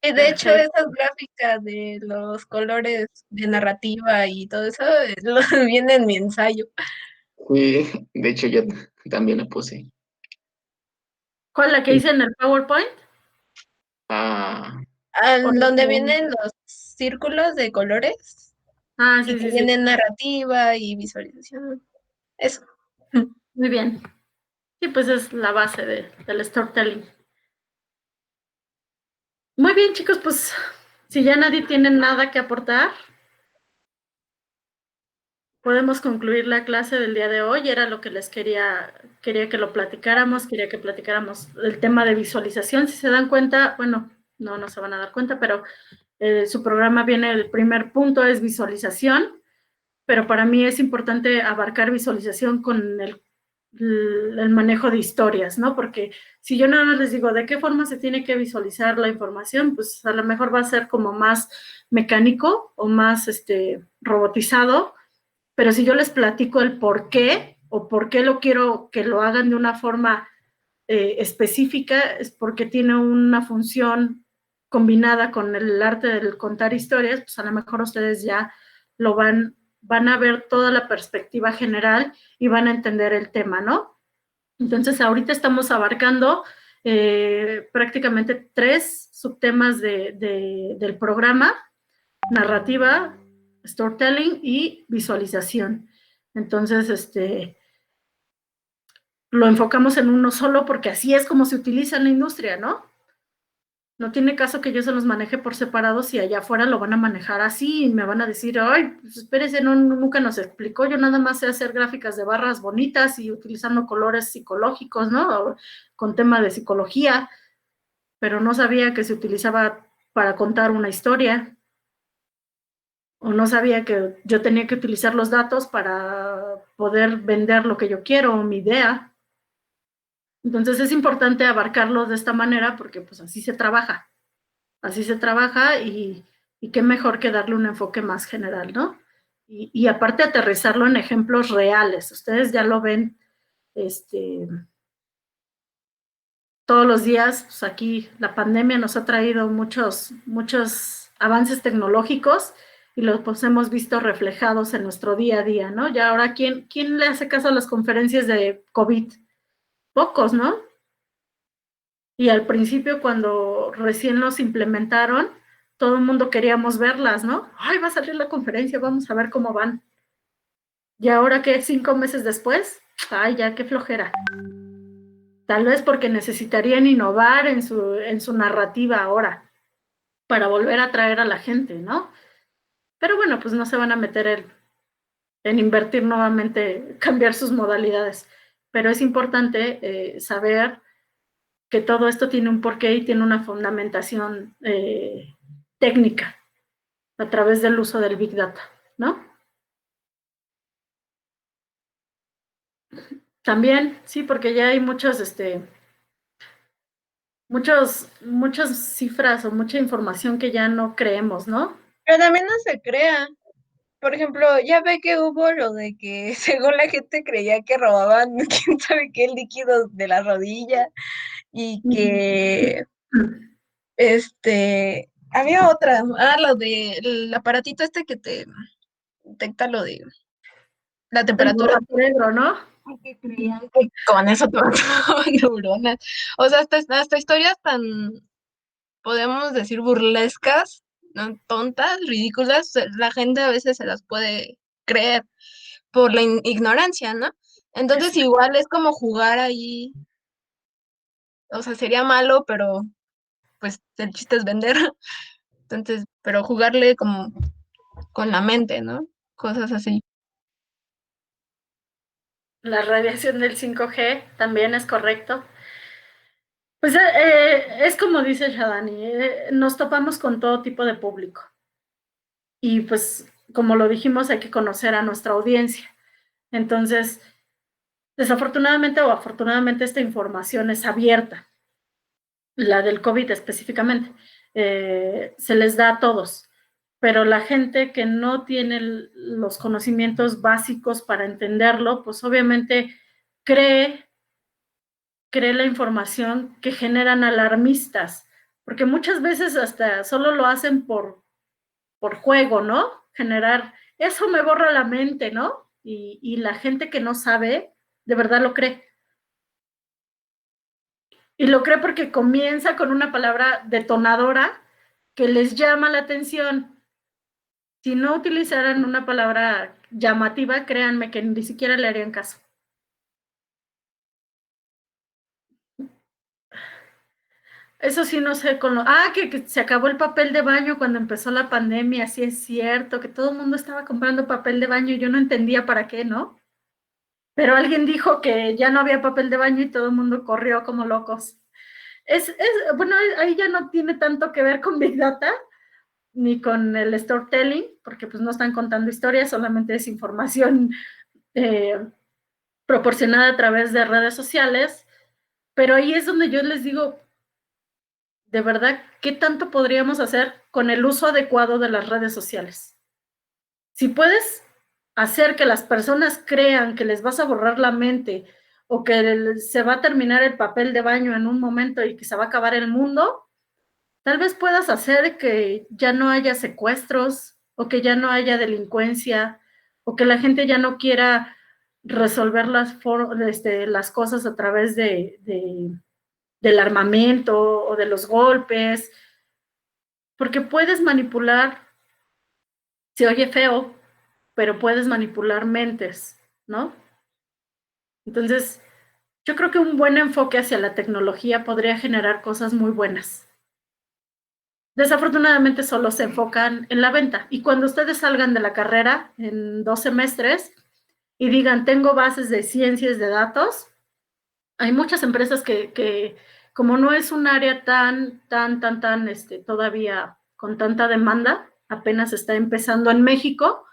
Y de hecho, esas gráficas de los colores de narrativa y todo eso, lo viene en mi ensayo. sí, de hecho yo también lo puse. ¿Cuál la que hice en el PowerPoint? Ah, Donde vienen los círculos de colores. Ah, y sí, sí, sí. tienen narrativa y visualización. Eso. Muy bien. Sí, pues es la base del storytelling. Muy bien, chicos, pues si ya nadie tiene nada que aportar, podemos concluir la clase del día de hoy. Era lo que les quería que lo platicáramos, quería que platicáramos el tema de visualización. Si se dan cuenta, bueno, no se van a dar cuenta, pero su programa viene, el primer punto es visualización, pero para mí es importante abarcar visualización con el manejo de historias, ¿no? Porque si yo nada más les digo de qué forma se tiene que visualizar la información, pues a lo mejor va a ser como más mecánico o más robotizado, pero si yo les platico el por qué o por qué lo quiero que lo hagan de una forma específica, es porque tiene una función combinada con el arte del contar historias, pues a lo mejor ustedes ya lo van a ver toda la perspectiva general y van a entender el tema, ¿no? Entonces, ahorita estamos abarcando prácticamente 3 subtemas del programa: narrativa, storytelling y visualización. Entonces, lo enfocamos en uno solo porque así es como se utiliza en la industria, ¿no? No tiene caso que yo se los maneje por separado si allá afuera lo van a manejar así y me van a decir, ay, pues espérese, nunca nos explicó, yo nada más sé hacer gráficas de barras bonitas y utilizando colores psicológicos, ¿no? O con tema de psicología, pero no sabía que se utilizaba para contar una historia, o no sabía que yo tenía que utilizar los datos para poder vender lo que yo quiero, o mi idea. Entonces es importante abarcarlo de esta manera porque pues así se trabaja. Así se trabaja y qué mejor que darle un enfoque más general, ¿no? Y aparte aterrizarlo en ejemplos reales. Ustedes ya lo ven todos los días. Pues aquí la pandemia nos ha traído muchos avances tecnológicos y los pues, hemos visto reflejados en nuestro día a día, ¿no? Ya ahora, ¿quién le hace caso a las conferencias de COVID? Pocos, ¿no? Y al principio, cuando recién los implementaron, todo el mundo queríamos verlas, ¿no? Ay, va a salir la conferencia, vamos a ver cómo van. Y ahora que 5 meses después, ay, ya qué flojera. Tal vez porque necesitarían innovar en su narrativa ahora para volver a atraer a la gente, ¿no? Pero bueno, pues no se van a meter en invertir nuevamente, cambiar sus modalidades. Pero es importante saber que todo esto tiene un porqué y tiene una fundamentación técnica a través del uso del Big Data, ¿no? También, sí, porque ya hay muchas cifras o mucha información que ya no creemos, ¿no? Pero también no se crea. Por ejemplo, ya ve que hubo lo de que según la gente creía que robaban quién sabe qué líquido de la rodilla y que había otra, lo de el aparatito que te detecta lo de la temperatura, El cerebro, ¿no? que creían que con eso te mataban neuronas. O sea, hasta historias tan, podemos decir, burlescas, ¿no? Tontas, ridículas, la gente a veces se las puede creer por la ignorancia, ¿no? Entonces igual es como jugar ahí, o sea, sería malo, pero pues el chiste es vender. Entonces, pero jugarle como con la mente, ¿no? Cosas así. La radiación del 5G también es correcto. Pues es como dice Shadani, nos topamos con todo tipo de público. Y pues, como lo dijimos, hay que conocer a nuestra audiencia. Entonces, desafortunadamente o afortunadamente, esta información es abierta, la del COVID específicamente. Se les da a todos, pero la gente que no tiene los conocimientos básicos para entenderlo, pues obviamente cree la información que generan alarmistas, porque muchas veces hasta solo lo hacen por juego, ¿no? Generar, eso me borra la mente, ¿no? Y la gente que no sabe, de verdad lo cree. Y lo cree porque comienza con una palabra detonadora que les llama la atención. Si no utilizaran una palabra llamativa, créanme que ni siquiera le harían caso. Eso sí, no sé, que se acabó el papel de baño cuando empezó la pandemia, sí es cierto, que todo el mundo estaba comprando papel de baño y yo no entendía para qué, ¿no? Pero alguien dijo que ya no había papel de baño y todo el mundo corrió como locos. Bueno, ahí ya no tiene tanto que ver con Big Data, ni con el storytelling, porque pues no están contando historias, solamente es información proporcionada a través de redes sociales, pero ahí es donde yo les digo, de verdad, ¿qué tanto podríamos hacer con el uso adecuado de las redes sociales? Si puedes hacer que las personas crean que les vas a borrar la mente o que se va a terminar el papel de baño en un momento y que se va a acabar el mundo, tal vez puedas hacer que ya no haya secuestros o que ya no haya delincuencia o que la gente ya no quiera resolver las cosas a través del armamento o de los golpes, porque puedes manipular, se oye feo, pero puedes manipular mentes, ¿no? Entonces, yo creo que un buen enfoque hacia la tecnología podría generar cosas muy buenas. Desafortunadamente solo se enfocan en la venta. Y cuando ustedes salgan de la carrera en 2 semestres y digan, tengo bases de ciencias de datos, hay muchas empresas que como no es un área tan, todavía con tanta demanda, apenas está empezando en México,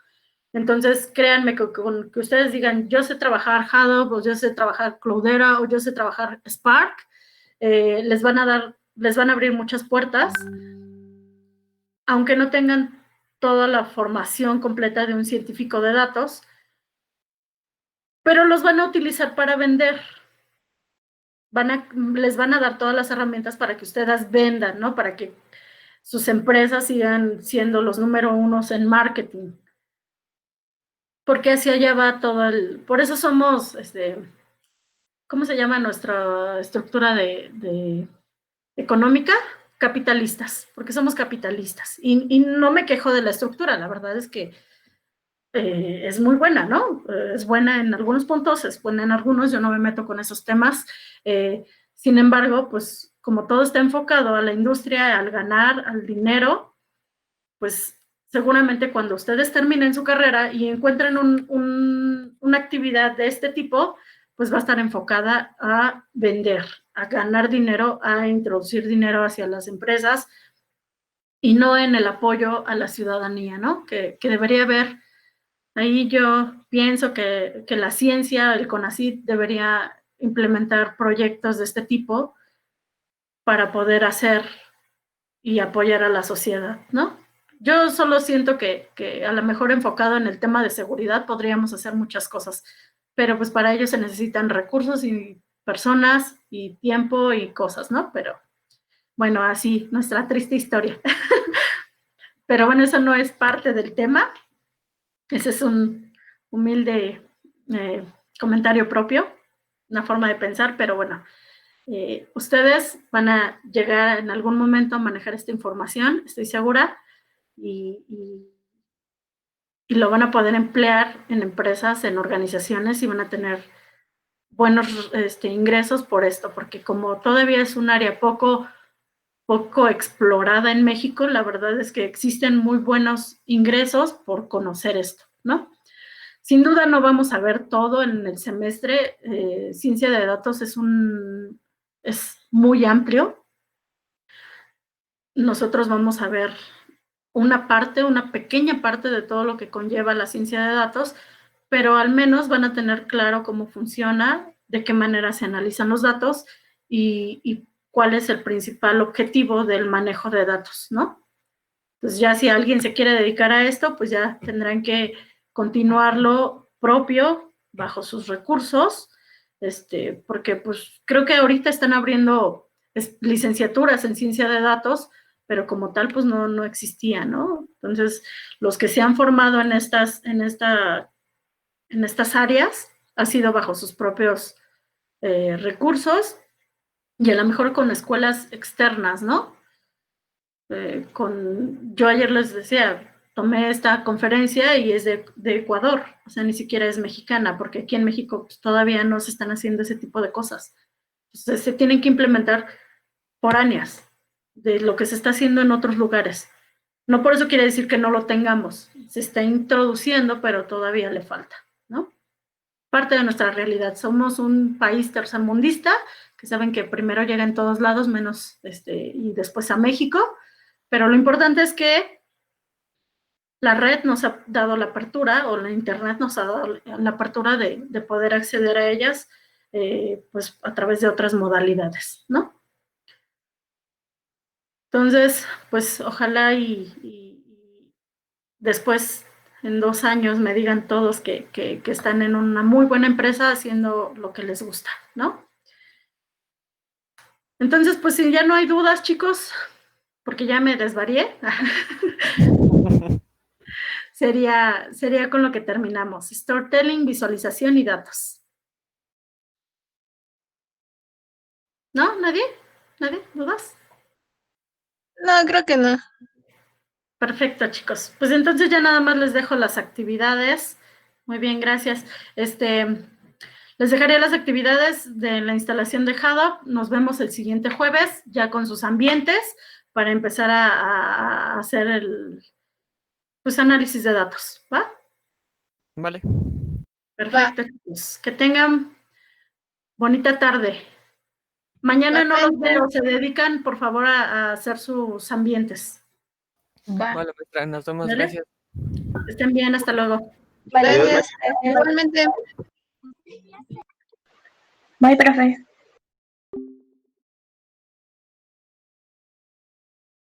entonces créanme que con que ustedes digan, yo sé trabajar Hadoop, o yo sé trabajar Cloudera, o yo sé trabajar Spark, les van a abrir muchas puertas, aunque no tengan toda la formación completa de un científico de datos, pero los van a utilizar para vender. Les van a dar todas las herramientas para que ustedes vendan, ¿no? Para que sus empresas sigan siendo los número unos en marketing. Porque hacia allá va por eso somos, ¿cómo se llama nuestra estructura económica? Capitalistas, porque somos capitalistas. Y no me quejo de la estructura, la verdad es que es muy buena, ¿no? Es buena en algunos puntos, es buena en algunos, yo no me meto con esos temas. Sin embargo, pues como todo está enfocado a la industria, al ganar, al dinero, pues seguramente cuando ustedes terminen su carrera y encuentren una actividad de este tipo, pues va a estar enfocada a vender, a ganar dinero, a introducir dinero hacia las empresas y no en el apoyo a la ciudadanía, ¿no? Que debería haber. Ahí yo pienso que la ciencia, el CONACYT, debería implementar proyectos de este tipo para poder hacer y apoyar a la sociedad, ¿no? Yo solo siento que a lo mejor enfocado en el tema de seguridad podríamos hacer muchas cosas, pero pues para ello se necesitan recursos y personas y tiempo y cosas, ¿no? Pero bueno, así nuestra triste historia. Pero bueno, eso no es parte del tema. Ese es un humilde comentario propio, una forma de pensar, pero bueno, ustedes van a llegar en algún momento a manejar esta información, estoy segura, y lo van a poder emplear en empresas, en organizaciones y van a tener buenos ingresos por esto, porque como todavía es un área poco explorada en México, la verdad es que existen muy buenos ingresos por conocer esto, ¿no? Sin duda no vamos a ver todo en el semestre. Ciencia de datos es muy amplio. Nosotros vamos a ver una pequeña parte de todo lo que conlleva la ciencia de datos, pero al menos van a tener claro cómo funciona, de qué manera se analizan los datos y cuál es el principal objetivo del manejo de datos, ¿no? Entonces ya si alguien se quiere dedicar a esto, pues ya tendrán que continuarlo propio, bajo sus recursos, porque pues creo que ahorita están abriendo licenciaturas en ciencia de datos, pero como tal pues no existía, ¿no? Entonces los que se han formado en estas áreas ha sido bajo sus propios recursos y a lo mejor con escuelas externas, ¿no? Yo ayer les decía, tomé esta conferencia y es de Ecuador, o sea, ni siquiera es mexicana, porque aquí en México pues, todavía no se están haciendo ese tipo de cosas. Entonces, se tienen que implementar foráneas de lo que se está haciendo en otros lugares. No por eso quiere decir que no lo tengamos, se está introduciendo, pero todavía le falta, ¿no? Parte de nuestra realidad. Somos un país tercermundista, que saben que primero llega en todos lados, menos y después a México, pero lo importante es que la red nos ha dado la apertura, o la internet nos ha dado la apertura de poder acceder a ellas, pues a través de otras modalidades, ¿no? Entonces, pues ojalá y después, en 2 años, me digan todos que están en una muy buena empresa haciendo lo que les gusta, ¿no? Entonces, pues si ya no hay dudas, chicos, porque ya me desvarié, sería con lo que terminamos. Storytelling, visualización y datos. ¿No? ¿Nadie? ¿Nadie? ¿Dudas? No, creo que no. Perfecto, chicos. Pues entonces ya nada más les dejo las actividades. Muy bien, gracias. Les dejaré las actividades de la instalación de Haddock. Nos vemos el siguiente jueves, ya con sus ambientes, para empezar a hacer el análisis de datos. ¿Va? Vale. Perfecto, chicos. Que tengan bonita tarde. Mañana no los veo, se dedican, por favor, a hacer sus ambientes. Vale, maestra, nos vemos, ¿Vale? gracias. Estén bien, hasta luego. Gracias. Igualmente. Bye, profe.